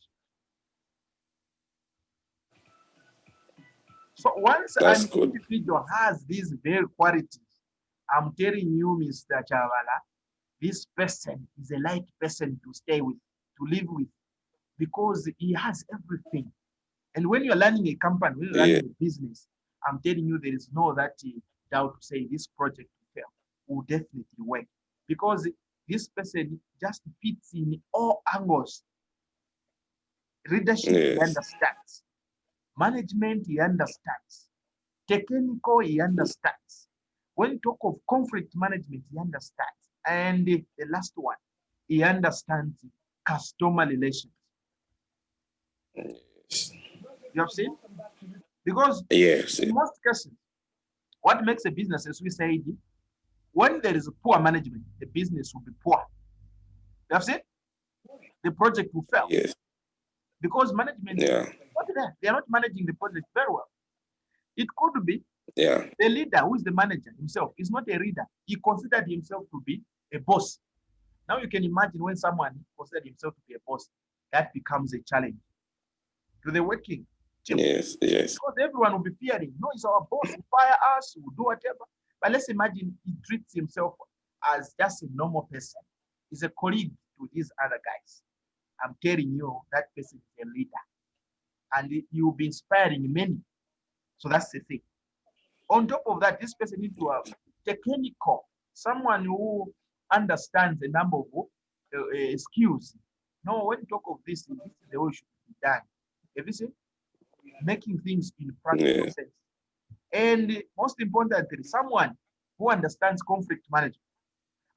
So once an individual has these very qualities, I'm telling you, Mr. Chavala, this person is a light person to stay with, to live with, because he has everything. And when you're running a company, when you're running a business, I'm telling you, there is no that doubt to say this project will fail, will definitely work, because this person just fits in all angles. Leadership, he understands. Management, he understands. Technical, he understands. When you talk of conflict management, he understands. And the last one, he understands customer relations. You have seen? Because in most cases, what makes a business, as we said, when there is poor management, the business will be poor. You have seen? The project will fail. Because management, what is that? They are not managing the project very well. It could be the leader, who is the manager himself, is not a leader. He considered himself to be a boss. Now you can imagine when someone considers himself to be a boss, that becomes a challenge to the working team. Because everyone will be fearing, no, it's our boss, will fire us, will do whatever. But let's imagine he treats himself as just a normal person. He's a colleague to these other guys. I'm telling you, that person is a leader. And you'll be inspiring many. So that's the thing. On top of that, this person needs to have technical, someone who understands a number of skills. No, when you talk of this is the way it should be done. Have you seen? Making things in practical sense. And most importantly, someone who understands conflict management.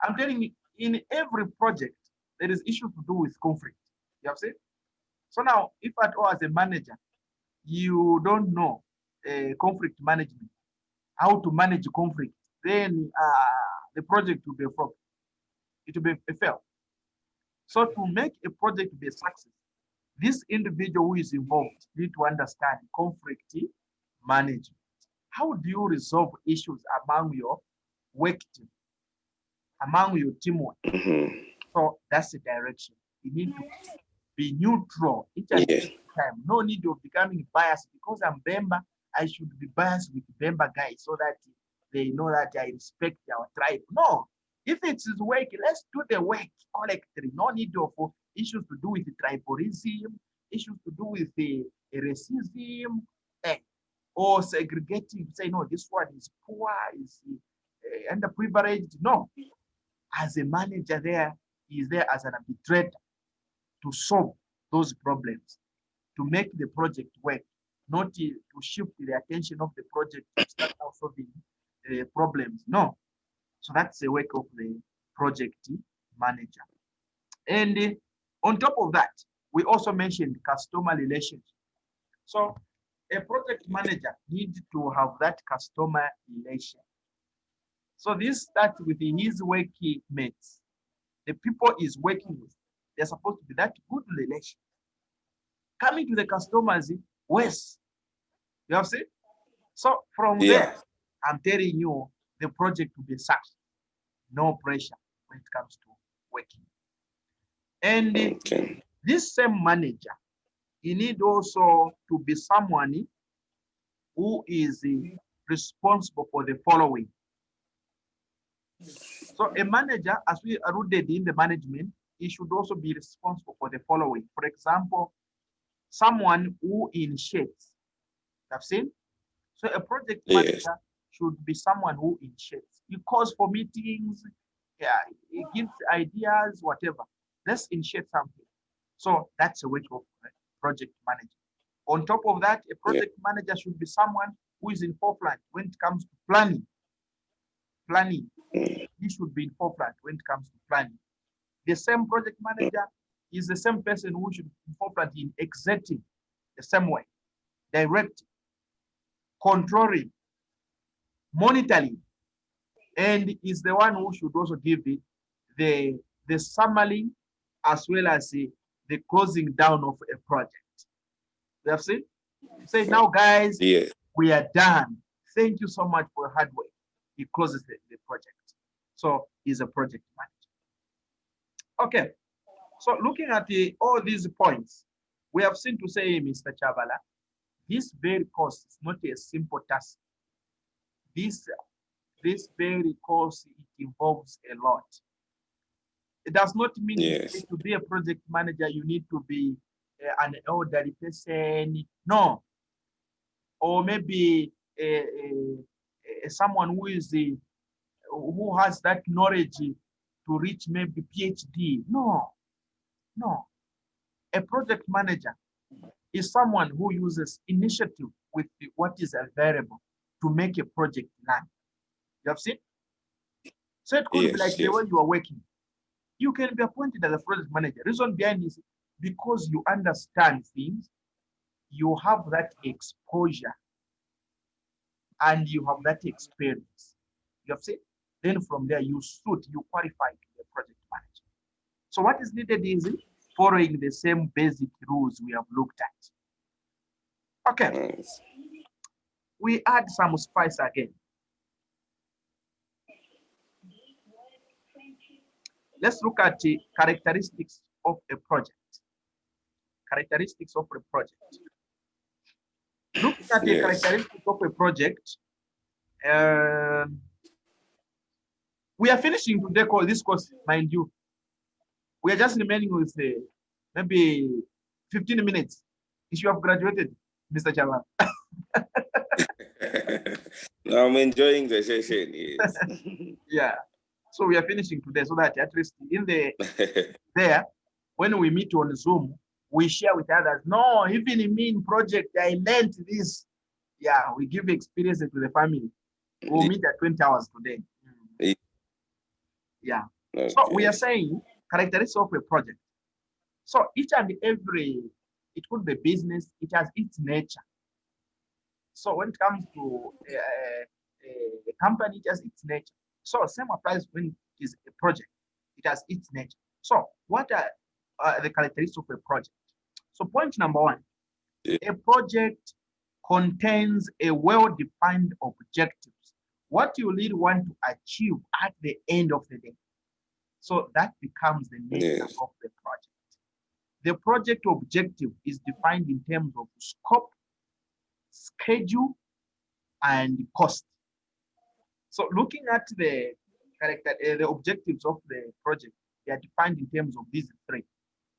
I'm telling you, in every project, there is issue to do with conflict. You have seen? So now, if at all as a manager, you don't know conflict management, how to manage conflict, then the project will be a flop. It will be a fail. So to make a project be a success, this individual who is involved need to understand conflict management. How do you resolve issues among your work team, among your teamwork? So that's the direction. You need to be neutral each and every time. No need of becoming biased. Because I'm Bemba, I should be biased with Bemba guys so that they know that I respect our tribe. No, if it's work, let's do the work collectively. No need of issues to do with tribalism, issues to do with racism, or segregating. Say no, this one is poor, is underprivileged. No, as a manager, he is there as an arbitrator to solve those problems, to make the project work, not to shift the attention of the project to start out solving problems. No. So that's the work of the project manager. And on top of that, we also mentioned customer relationship. So a project manager needs to have that customer relation. So this starts with his working mates, the people he's working with. They're supposed to be that good relation. Coming to the customers, worse. You have seen? So from there, I'm telling you, the project will be success. No pressure when it comes to working. And this same manager, he need also to be someone who is responsible for the following. So a manager, as we alluded in the management, he should also be responsible for the following. For example, someone who initiates. Have seen? So a project manager should be someone who initiates. He calls for meetings, he gives ideas, whatever. Let's initiate something. So that's a way of project manager. On top of that, a project manager should be someone who is in forefront when it comes to planning. He should be in forefront when it comes to planning. The same project manager is the same person who should be forefront in executing the same way, directing, controlling, monitoring, and is the one who should also give the summary as well as the closing down of a project. We have seen. Say now, guys,
Yes.
we are done. Thank you so much for your hard work. He closes the project. So he's a project manager. Okay. So looking at all these points, we have seen to say, Mr. Chavala, this very course is not a simple task. This very course, it involves a lot. It does not mean
Yes.
to be a project manager, you need to be an elderly person. No. Or maybe someone who is who has that knowledge to reach maybe PhD. No, no. A project manager is someone who uses initiative with what is available to make a project land. You have seen? So it could be like the way you are working. You can be appointed as a project manager. Reason behind is because you understand things, you have that exposure, and you have that experience. You have seen? Then from there, you qualify to be a project manager. So what is needed is following the same basic rules we have looked at. Okay.
Nice.
We add some spice again. Let's look at the characteristics of a project. Characteristics of a project. Looking at the characteristics of a project, we are finishing today this course, mind you. We are just remaining with maybe 15 minutes. If you have graduated, Mr. Chairman.
No, I'm enjoying the session. Yes.
Yeah. So we are finishing today, so that at least in there, when we meet on Zoom, we share with others. No, even in me in project, I learned this. Yeah, we give experience to the family. We'll meet at 20 hours today. Yeah. Okay. So we are saying characteristics of a project. So each and every, it could be business, it has its nature. So when it comes to a company, it has its nature. So same applies when it is a project. It has its nature. So what are the characteristics of a project? So point number one, a project contains a well-defined objectives. What you really want to achieve at the end of the day. So that becomes the nature of the project. The project objective is defined in terms of scope, schedule, and cost. So looking at the objectives of the project, they are defined in terms of these three.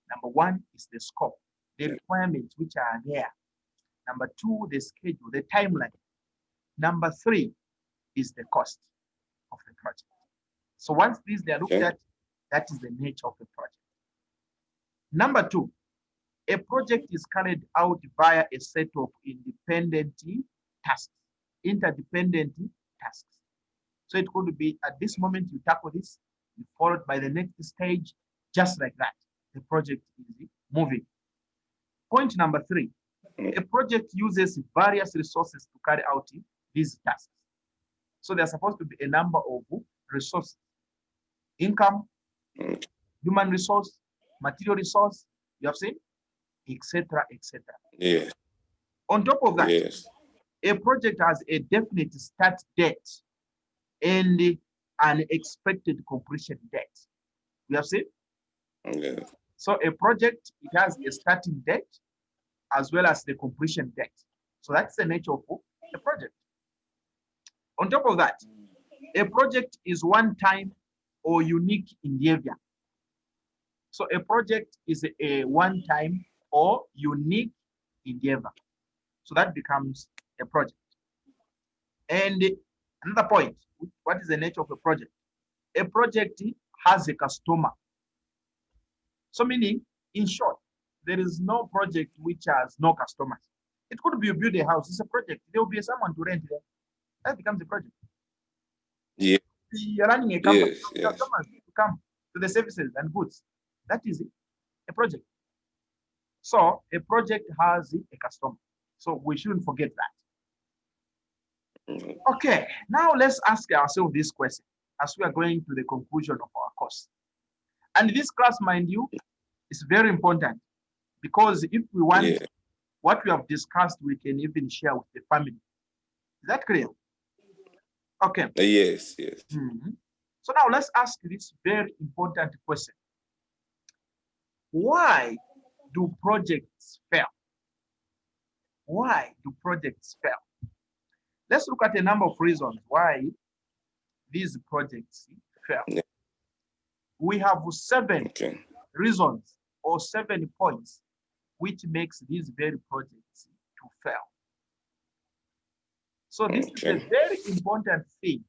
Number one is the scope, the requirements which are there. Number two, the schedule, the timeline. Number three is the cost of the project. So once these they are looked at, that is the nature of the project. Number two, a project is carried out via a set of independent tasks, interdependent tasks. So it could be at this moment you tackle this, followed by the next stage, just like that. The project is moving. Point number three, a project uses various resources to carry out these tasks. So there's supposed to be a number of resources: income, human resource, material resource, you have seen, etc., etc.
Yes.
On top of that, a project has a definite start date and an expected completion date. You have seen? So a project, it has a starting date as well as the completion date. So that's the nature of a project. On top of that, a project is one-time or unique endeavor. So a project is a one-time or unique endeavor. So that becomes a project. And another point, what is the nature of a project? A project has a customer. So meaning, in short, there is no project which has no customers. It could be you build a house, it's a project. There will be someone to rent there. That becomes a project.
Yeah.
You're running a company, customers to come to the services and goods. That is a project. So a project has a customer. So we shouldn't forget that. Okay, now let's ask ourselves this question as we are going to the conclusion of our course. And this class, mind you, is very important because if we want What we have discussed, we can even share with the family. Is that clear? Okay.
Yes, yes.
So now let's ask this very important question. Why do projects fail? Why do projects fail? Let's look at a number of reasons why these projects fail.
Yeah.
We have 7 reasons or 7 points which makes these very projects to fail. So this is a very important thing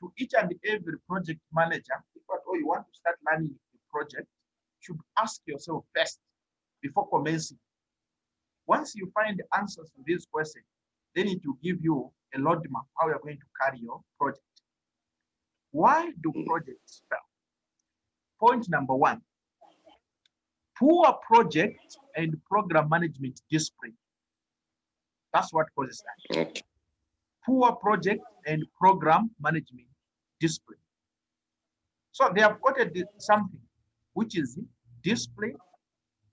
to each and every project manager. If at all you want to start running a project, you should ask yourself first before commencing. Once you find the answers to this question, then it will give you a roadmap how you're going to carry your project. Why do projects fail? Point number 1, poor project and program management discipline. That's what causes that.
Okay.
Poor project and program management discipline. So they have quoted something which is discipline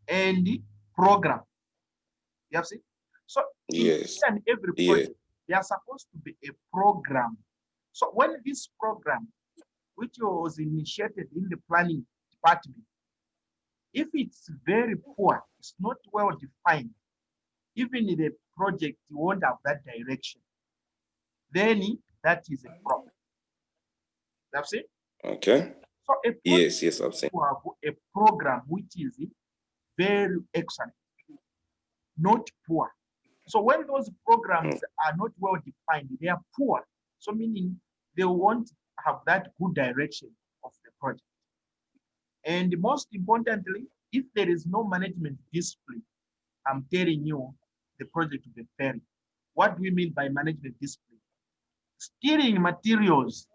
and program. You have seen? So in each and every project, there are supposed to be a program. So when this program, which was initiated in the planning department, if it's very poor, it's not well defined, even the project won't have that direction, then that is a problem. That's it.
Okay.
So a
yes, I've seen.
to have a program which is very excellent, not poor. So when those programs are not well defined, they are poor. So meaning they won't have that good direction of the project. And most importantly, if there is no management discipline, I'm telling you, the project will be failing. What do we mean by management discipline? Stealing materials,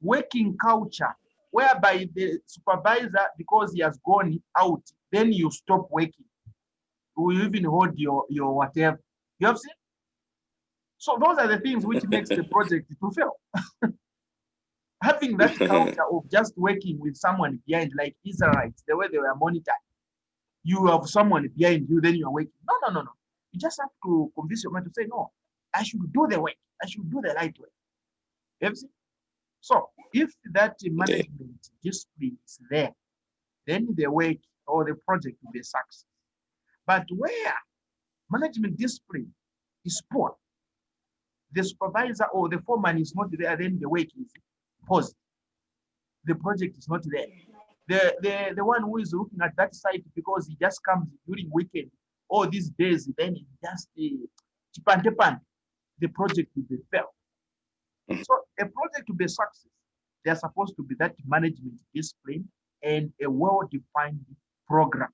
working culture, whereby the supervisor, because he has gone out, then you stop working. You even hold your whatever. You have seen? So those are the things which makes the project to fail. Having that culture of just working with someone behind, like Israelites, the way they were monitored. You have someone behind you, then you are working. No. You just have to convince your mind to say, no, I should do the work. I should do the right way. You have seen? So if that management discipline is there, then the work or the project will be a success. But where management discipline is poor, the supervisor or the foreman is not there, then the work is paused. The project is not there. The one who is looking at that site because he just comes during weekend or these days, then he just the project will be fail. So a project to be a success, there's supposed to be that management discipline and a well-defined program.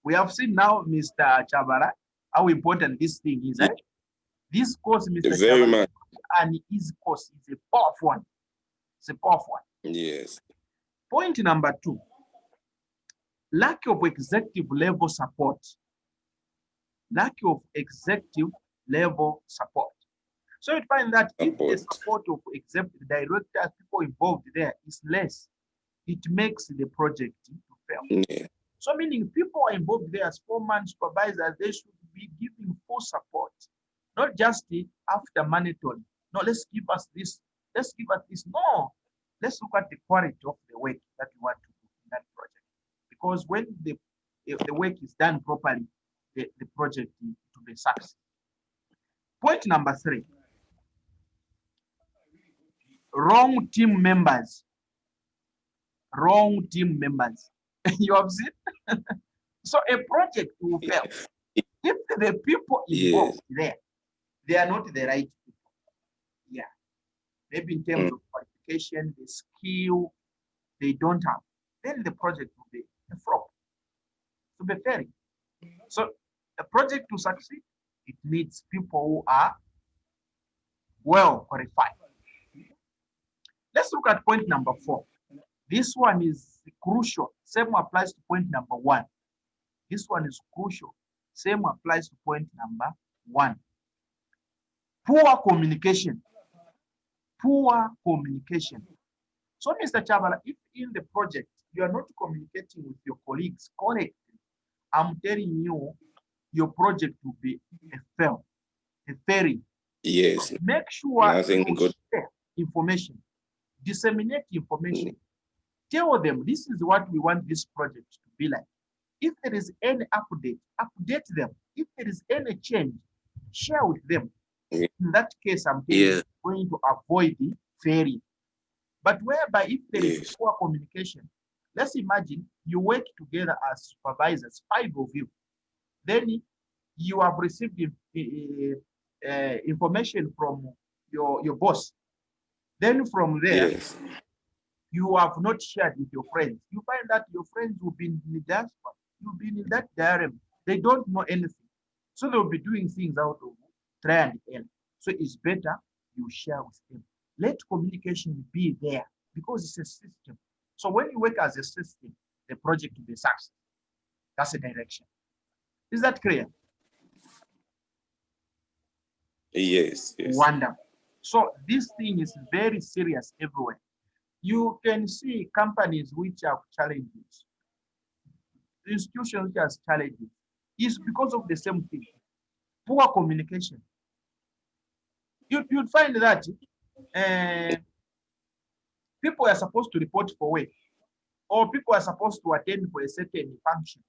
We have seen now, Mr. Chabara, how important this thing is. Right? This course, Mr. Chabara, and his course is a powerful one. It's a powerful one.
Yes.
Point number 2, lack of executive level support. Lack of executive level support. So you find that if the support of executive directors, people involved there is less, it makes the project to fail.
Yeah.
So meaning people are involved there as foreman, supervisors, they should be giving full support, not just after mandatory. No, let's give us this. Let's give us this. No, let's look at the quality of the work that you want to do in that project. Because when the work is done properly, the project to be success. Point number 3, wrong team members. Wrong team members. You have seen? So a project will fail if the people involved there, they are not the right people. Yeah. Maybe in terms of qualification, the skill they don't have, then the project will be a flop. To be fair. So a project to succeed, it needs people who are well qualified. Let's look at point number 4. This one is crucial. Same applies to point number 1. This one is crucial. Same applies to point number 1. Poor communication. Poor communication. So, Mr. Chabala, if in the project you are not communicating with your colleagues correctly, I'm telling you, your project will be a fail, a failing.
Yes.
Make sure
Nothing
you
good.
share information, disseminate information. Tell them this is what we want this project to be like. If there is any update, update them. If there is any change, share with them.
Yeah.
In that case, I'm telling you, going to avoid the failure. But whereby if there is poor communication, let's imagine you work together as supervisors, 5 of you. Then you have received information from your boss. Then from there, you have not shared with your friends. You find that your friends will be in the diaspora. You've been in that diary. They don't know anything. So they'll be doing things out of try and error. So it's better you share with them. Let communication be there because it's a system. So when you work as a system, the project will be success. That's the direction. Is that clear?
Yes.
Wonderful. So this thing is very serious everywhere. You can see companies which have challenges, institutions which have challenges, is because of the same thing, poor communication. You'd find that people are supposed to report for work, or people are supposed to attend for a certain function.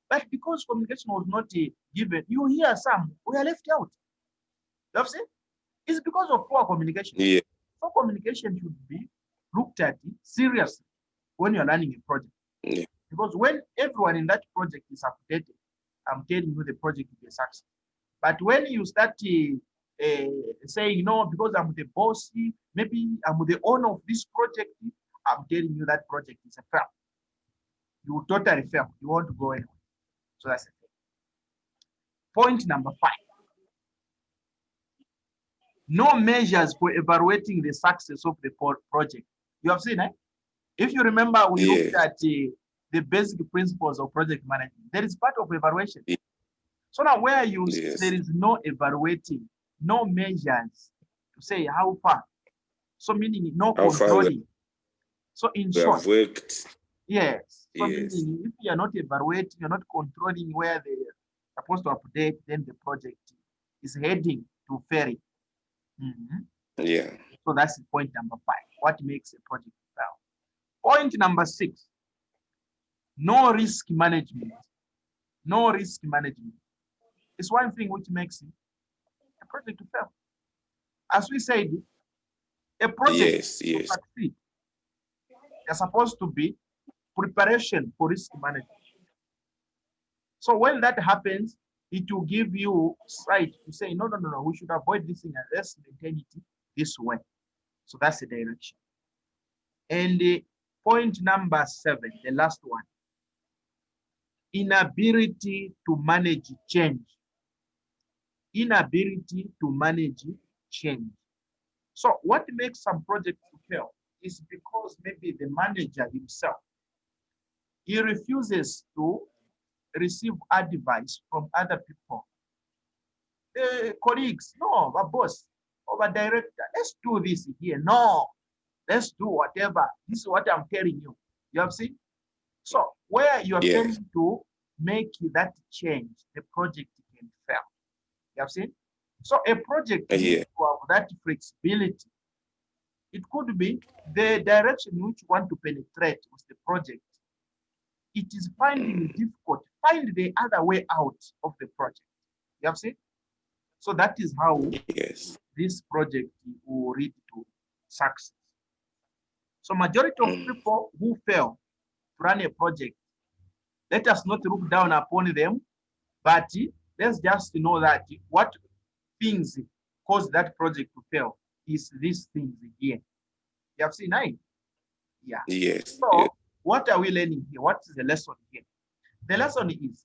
But because communication was not given, you hear some, we are left out. You have seen? It's because of poor communication.
Yeah.
So communication should be looked at seriously when you're running a project.
Yeah.
Because when everyone in that project is updated, I'm telling you the project will be a success. But when you start saying, no, because I'm the boss, maybe I'm the owner of this project, I'm telling you that project is a fail. You will totally fail. You want to go anywhere. So that's the thing. Point number 5. No measures for evaluating the success of the project. You have seen, eh? If you remember, we looked at the basic principles of project management. There is part of evaluation. Yeah. So now where you there is no evaluating, no measures to say how far. So meaning no controlling. So in short, yes. So meaning if you are not evaluating, you're not controlling where they're supposed to update, then the project is heading to failure. Yeah. So that's point number 5. What makes a project fail? Point number 6. No risk management. No risk management. It's one thing which makes a project to fail. As we said, a project to succeed, there's supposed to be preparation for risk management. So when that happens, it will give you sight to say, no, we should avoid this thing and let's maintain it this way. So that's the direction. And the point number 7, the last one, inability to manage change. Inability to manage change. So what makes some projects fail is because maybe the manager himself, he refuses to receive advice from other people. Colleagues, no, our boss, our director, let's do this here. No, let's do whatever. This is what I'm telling you. You have seen? So where you are trying to make that change, the project can fail. You have seen? So a project needs to have that flexibility. It could be the direction which you want to penetrate with the project. It is finding it difficult. Find the other way out of the project. You have seen? So that is how this project will lead to success. So majority of people who fail to run a project, let us not look down upon them, but let's just know that what things cause that project to fail is these things here. You have seen, right? Yeah.
Yes.
So what are we learning here? What is the lesson here? The lesson is,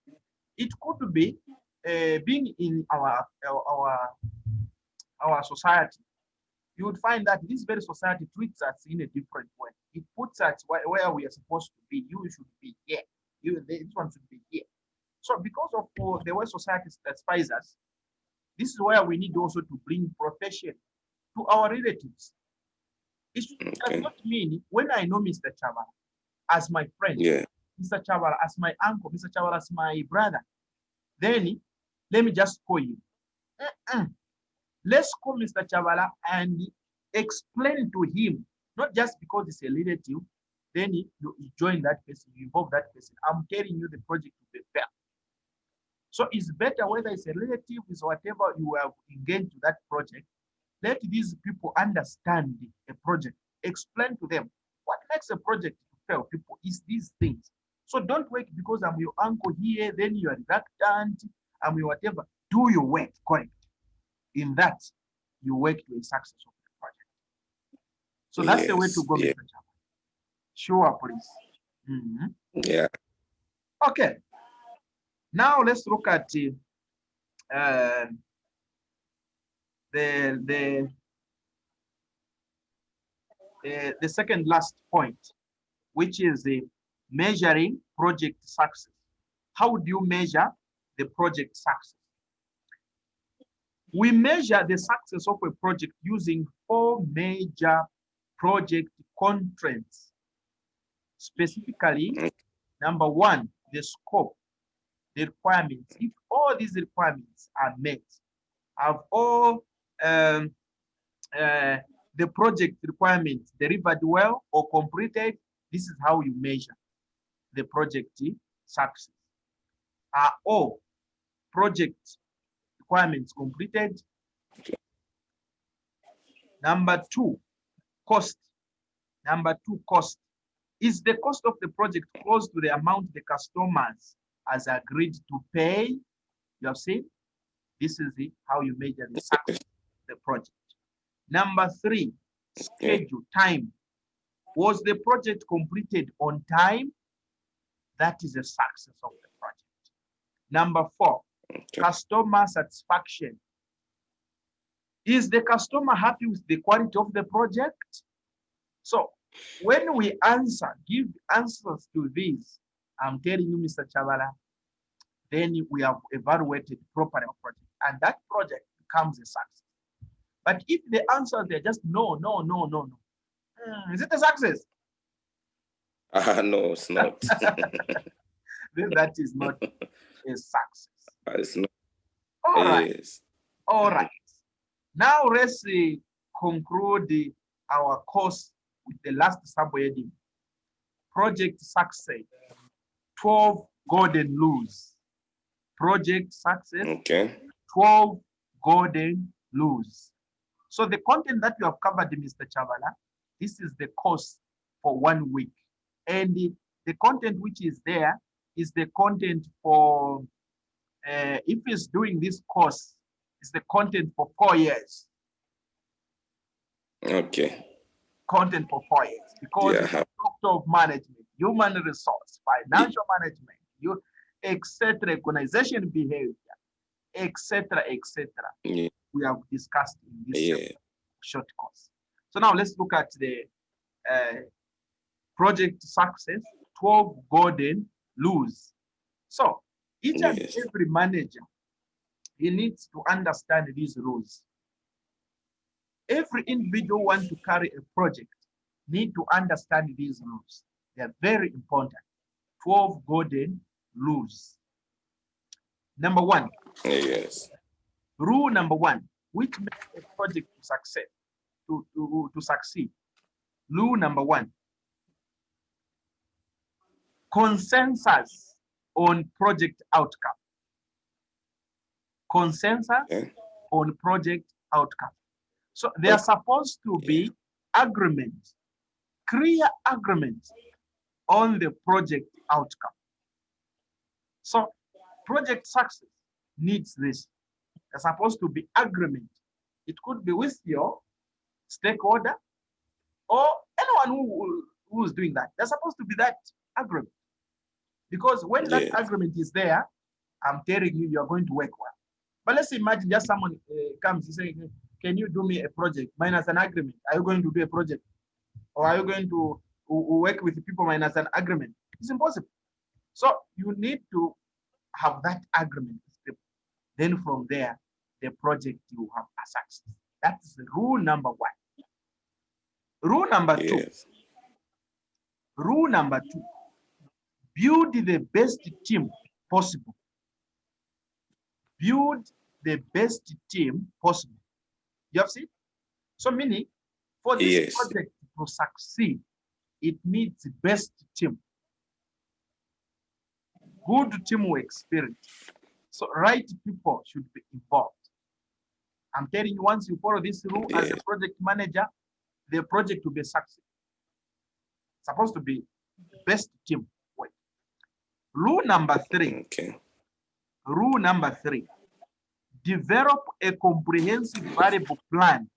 it could be being in our society. You would find that this very society treats us in a different way. It puts us where we are supposed to be. You should be here. This one should be here. So because of the way society classifies us, this is where we need also to bring profession to our relatives. It does not mean when I know Mr. Chava as my friend, Mr. Chavala as my uncle, Mr. Chavala as my brother, then let me just call you. Let's call Mr. Chavala and explain to him, not just because it's a relative, then you join that person, you involve that person. I'm telling you the project will be fair. So it's better whether it's a relative, is whatever you have engaged to that project. Let these people understand a project. Explain to them what makes a project to fail. People is these things. So don't wait because I'm your uncle here, then you are reluctant, I'm your whatever. Do your work correct. In that, you work to a success of the project. So that's the way to go, Mr. Chairman. Sure, please.
Yeah.
Okay. Now let's look at the second last point, which is the measuring project success. How do you measure the project success? We measure the success of a project using 4 major project constraints. Specifically, number 1, the scope, the requirements. If all these requirements are met, have all the project requirements delivered well or completed, this is how you measure the project success. Are all project requirements completed? Number 2, cost. Number 2, cost. Is the cost of the project close to the amount the customers has agreed to pay? You have seen? This is how you measure the success of the project. Number 3, schedule, time. Was the project completed on time? That is a success of the project. Number 4, customer satisfaction. Is the customer happy with the quality of the project? So when we give answers to these, I'm telling you, Mr. Chavala, then we have evaluated properly our project, and that project becomes a success. But if the answers are just no, no, no, no, no, is it a success?
No, it's not.
Then that is not a success.
It's not.
All right.
Yes.
All right. Now let's conclude our course with the last subheading: project success. 12 golden rules. Project success.
Okay.
12 golden rules. So the content that you have covered, Mr. Chavala, this is the course for 1 week. And the content which is there is the content for, if he's doing this course, it's the content for 4 years.
Okay.
Content for 4 years. Because it's a doctor of management, human resource, financial management, etc., organization behavior, etc., etc. We have discussed in this short course. So now let's look at the project success, 12 golden rules. So each and every manager, he needs to understand these rules. Every individual who wants to carry a project need to understand these rules. They are very important. 12 golden rules. Number 1.
Yes.
Rule number 1, which makes a project to succeed. Rule number 1. Consensus on project outcome. Consensus on project outcome. So there are supposed to be agreement, clear agreement on the project outcome. So project success needs this. There's supposed to be agreement. It could be with your stakeholder or anyone who is doing that. There's supposed to be that agreement. Because when that agreement is there, I'm telling you, you're going to work well. But let's imagine just someone comes and says, can you do me a project minus an agreement? Are you going to do a project? Or are you going to work with people minus an agreement? It's impossible. So you need to have that agreement with people. Then from there, the project you have a success. That's rule number 1. Rule number 2. Rule number 2. Build the best team possible. Build the best team possible. You have seen? So meaning, for this
Yes.
project to succeed, it needs the best team. Good teamwork spirit. So right people should be involved. I'm telling you, once you follow this rule as a project manager, the project will be successful. Supposed to be best team work. Rule number 3.
Okay.
Rule number 3. Develop a comprehensive variable plan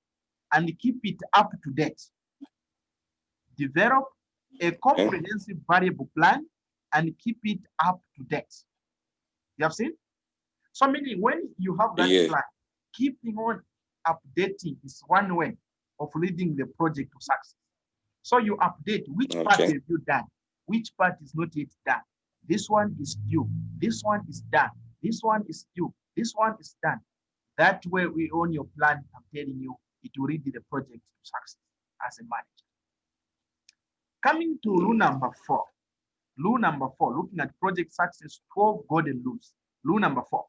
and keep it up to date. Develop a comprehensive variable plan and keep it up to date. You have seen? So meaning when you have that plan, keeping on updating is one way of leading the project to success. So you update which part have you done, which part is not yet done. This one is due, this one is done, this one is due, this one is done. That way we own your plan. I'm telling you, it will lead the project to success as a manager. Coming to rule number 4. Rule number 4, looking at project success, 12 golden rules. Rule number 4.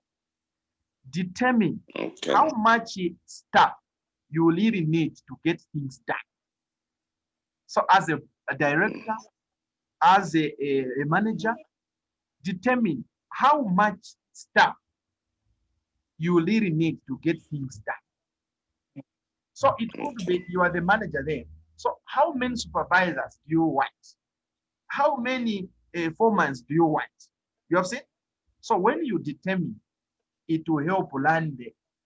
Determine how much staff you really need to get things done. So as a director, as a manager, determine how much staff you really need to get things done. So it could be you are the manager there. So how many supervisors do you want? How many foremen do you want? You have seen? So when you determine, it will help run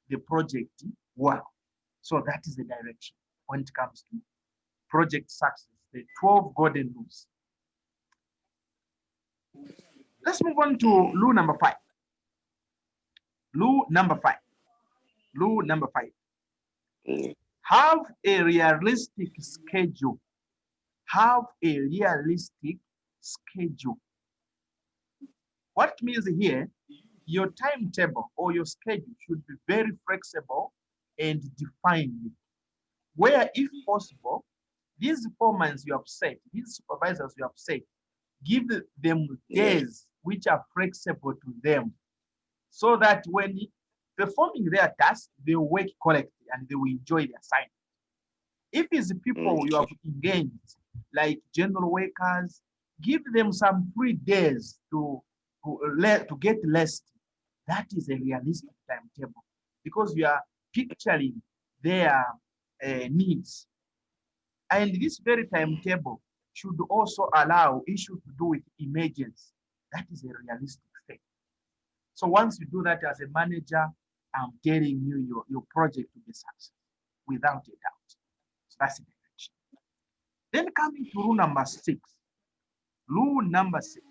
the project well. So that is the direction when it comes to project success, the 12 golden rules. Let's move on to rule number 5. Rule number 5. Rule number 5. Have a realistic schedule. Have a realistic schedule. What it means here, your timetable or your schedule should be very flexible and defined, where if possible, these foremen you have set, these supervisors you have set, give them days which are flexible to them, so that when performing their task, they work correctly and they will enjoy their assignment. If it's people you have engaged, like general workers, give them some 3 days to get rest. That is a realistic timetable, because you are picturing their needs. And this very timetable should also allow issues to do with emergency. That is a realistic thing. So once you do that as a manager, I'm telling you, your project will be successful without a doubt. So that's the direction. Then coming to rule number 6. Rule number 6.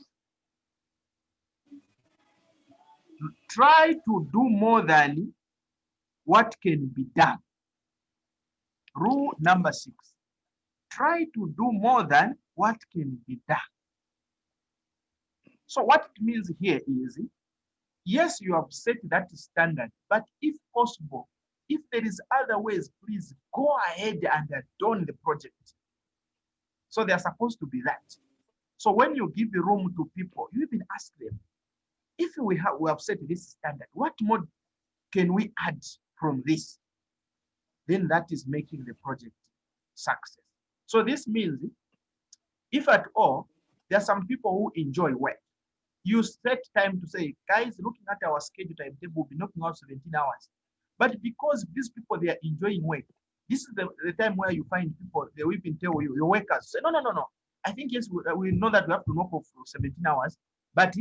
Try to do more than what can be done. Rule number 6. Try to do more than what can be done. So what it means here is, yes, you have set that standard, but if possible, if there is other ways, please go ahead and adorn the project. So they are supposed to be that. So when you give the room to people, you even ask them, if we have set this standard, what more can we add from this? Then that is making the project success. So this means, if at all, there are some people who enjoy work. You set time to say, guys, looking at our schedule timetable, we'll be knocking out 17 hours. But because these people, they are enjoying work, this is the time where you find people, they will even tell you, your workers, say, no. I think, yes, we know that we have to knock off 17 hours, but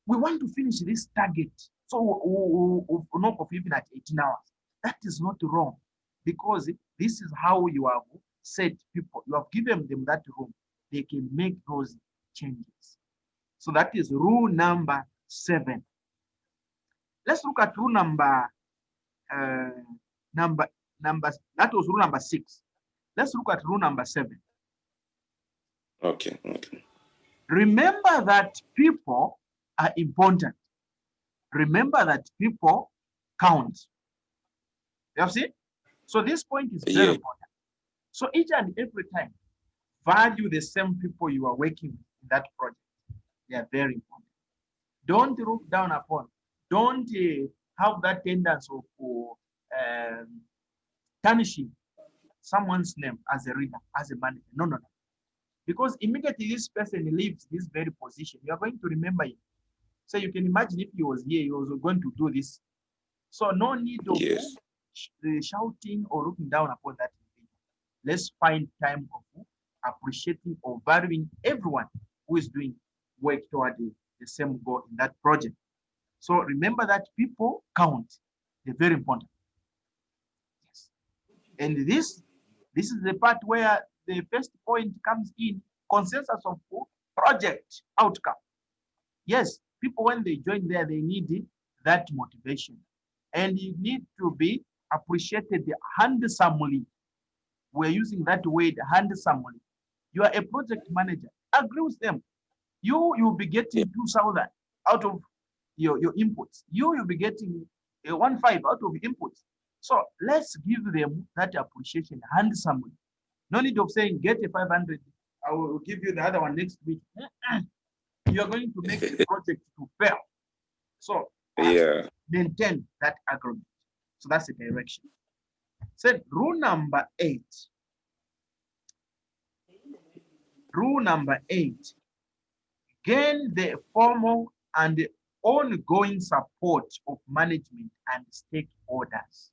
we want to finish this target. So we'll knock off even at 18 hours. That is not wrong, because this is how you have set people. You have given them that room. They can make those changes. So that is rule number 7. Let's look at rule number that was rule number 6. Let's look at rule number 7.
Okay.
Remember that people are important. Remember that people count. You have seen? So this point is very important. So each and every time, value the same people you are working with in that project. They are very important. Don't look down upon. Don't have that tendency of tarnishing someone's name as a reader, as a manager. No, no, no. Because immediately this person leaves this very position, you are going to remember him. So you can imagine if he was here, he was going to do this. So no need of shouting or looking down upon that individual. Let's find time of appreciating or valuing everyone who is doing work toward the same goal in that project. So remember that people count. They're very important. Yes. And this is the part where the first point comes in, consensus of project outcome. Yes, people, when they join there, they need that motivation. And you need to be appreciated handsomely. We're using that word handsomely. You are a project manager. Agree with them. You'll be getting 2,000 out of your inputs. You'll be getting 1,500 out of inputs. So let's give them that appreciation handsomely. No need of saying, get a 500, I will give you the other one next week. You're going to make the project to fail. So maintain that agreement. So that's the direction. So rule number 8. Rule number 8. Gain the formal and the ongoing support of management and stakeholders.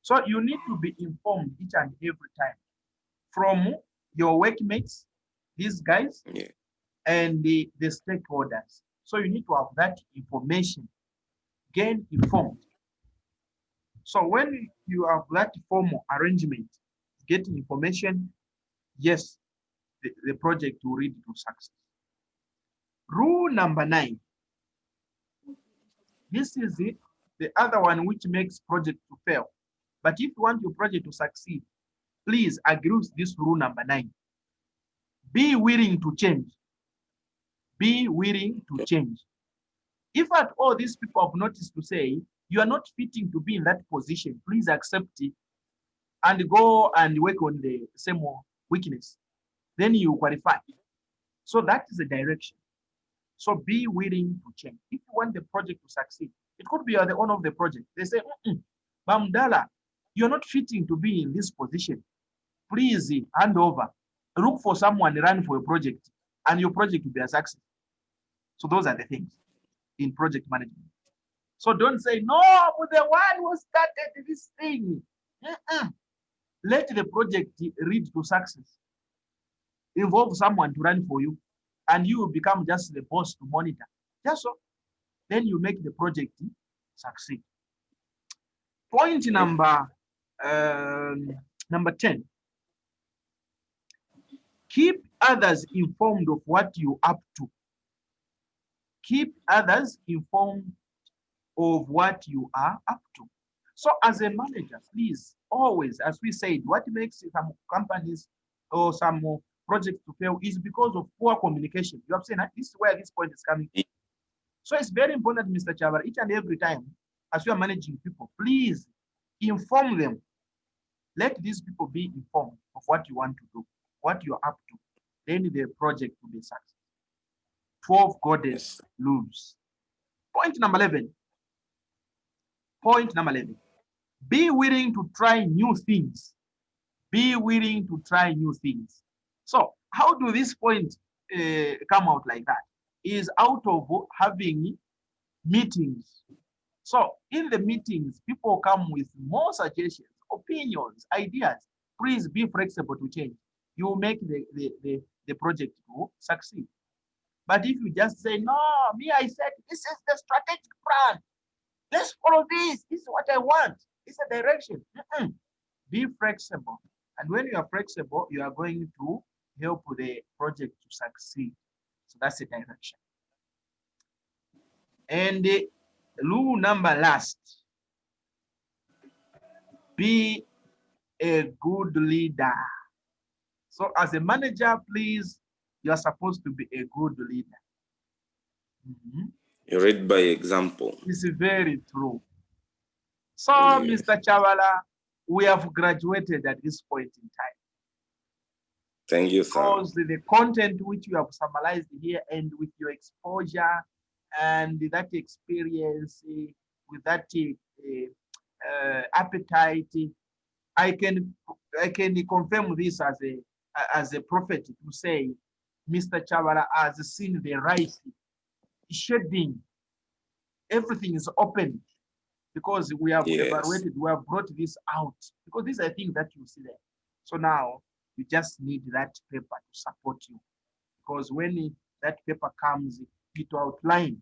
So you need to be informed each and every time from your workmates, these guys, and the stakeholders. So you need to have that information, gain informed. So when you have that formal arrangement, getting information, yes, the project will lead to success. Rule number 9. This is it, the other one which makes project to fail. But if you want your project to succeed, please agree with this rule number 9. Be willing to change. Be willing to change. If at all these people have noticed to say, you are not fitting to be in that position, please accept it and go and work on the same weakness. Then you qualify. So that is the direction. So be willing to change. If you want the project to succeed, it could be the owner of the project. They say, Bamdala, you're not fitting to be in this position. Please hand over. Look for someone to run for a project, and your project will be a success. So those are the things in project management. So don't say, no, but the one who started this thing. Let the project lead to success. Involve someone to run for you, and you will become just the boss to monitor. Just so. Then you make the project succeed. Point number 10. Keep others informed of what you're up to. Keep others informed of what you are up to. So as a manager, please, always, as we said, what makes some companies or some projects to fail is because of poor communication. You have seen that? This is where this point is coming. So it's very important, Mr. Chavar, each and every time, as you are managing people, please inform them. Let these people be informed of what you want to do, what you're up to. Then the project will be successful. 12 goddess lose. Point number 11. Point number 11. Be willing to try new things. Be willing to try new things. So how do this point come out like that? Is out of having meetings. So in the meetings, people come with more suggestions, opinions, ideas. Please be flexible to change. You make the project to succeed. But if you just say, no, me, I said, this is the strategic plan. Let's follow this. This is what I want. This is the direction. Be flexible. And when you are flexible, you are going to help the project to succeed. So that's the direction. And the rule number last, be a good leader. So as a manager, please, you are supposed to be a good leader.
You read by example.
It's very true. So, Mr. Chavala, we have graduated at this point in time.
Thank you, sir.
Because the content which you have summarized here, and with your exposure and that experience, with that appetite, I can confirm this as a prophet to say, Mr. Chabara has seen the right shading. Everything is open because we have evaluated, we have brought this out, because these are things that you see there. So now you just need that paper to support you, because when that paper comes, it will outline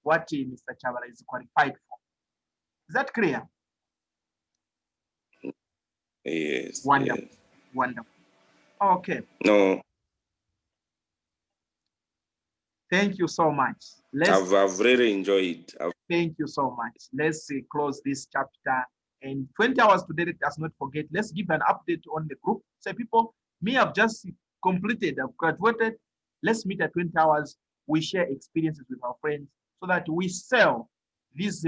what Mr. Chabara is qualified for. Is that clear?
Yes.
Wonderful.
Yes.
Wonderful. Okay.
No.
Thank you so much.
I've really enjoyed.
Thank you so much. Let's close this chapter. And 20 hours today, let us not forget. Let's give an update on the group. Say, people, me, I've just completed, I've graduated. Let's meet at 20 hours. We share experiences with our friends so that we sell this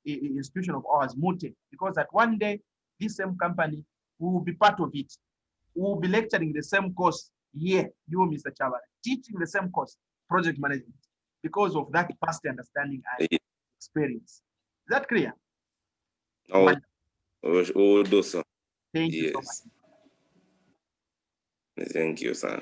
institution of ours, Mute, because that one day, this same company will be part of it. We will be lecturing the same course here, you, Mr. Chabara, teaching the same course, project management, because of that past understanding and experience. Is that clear?
No, we will do so.
Thank you so much.
Thank you, sir.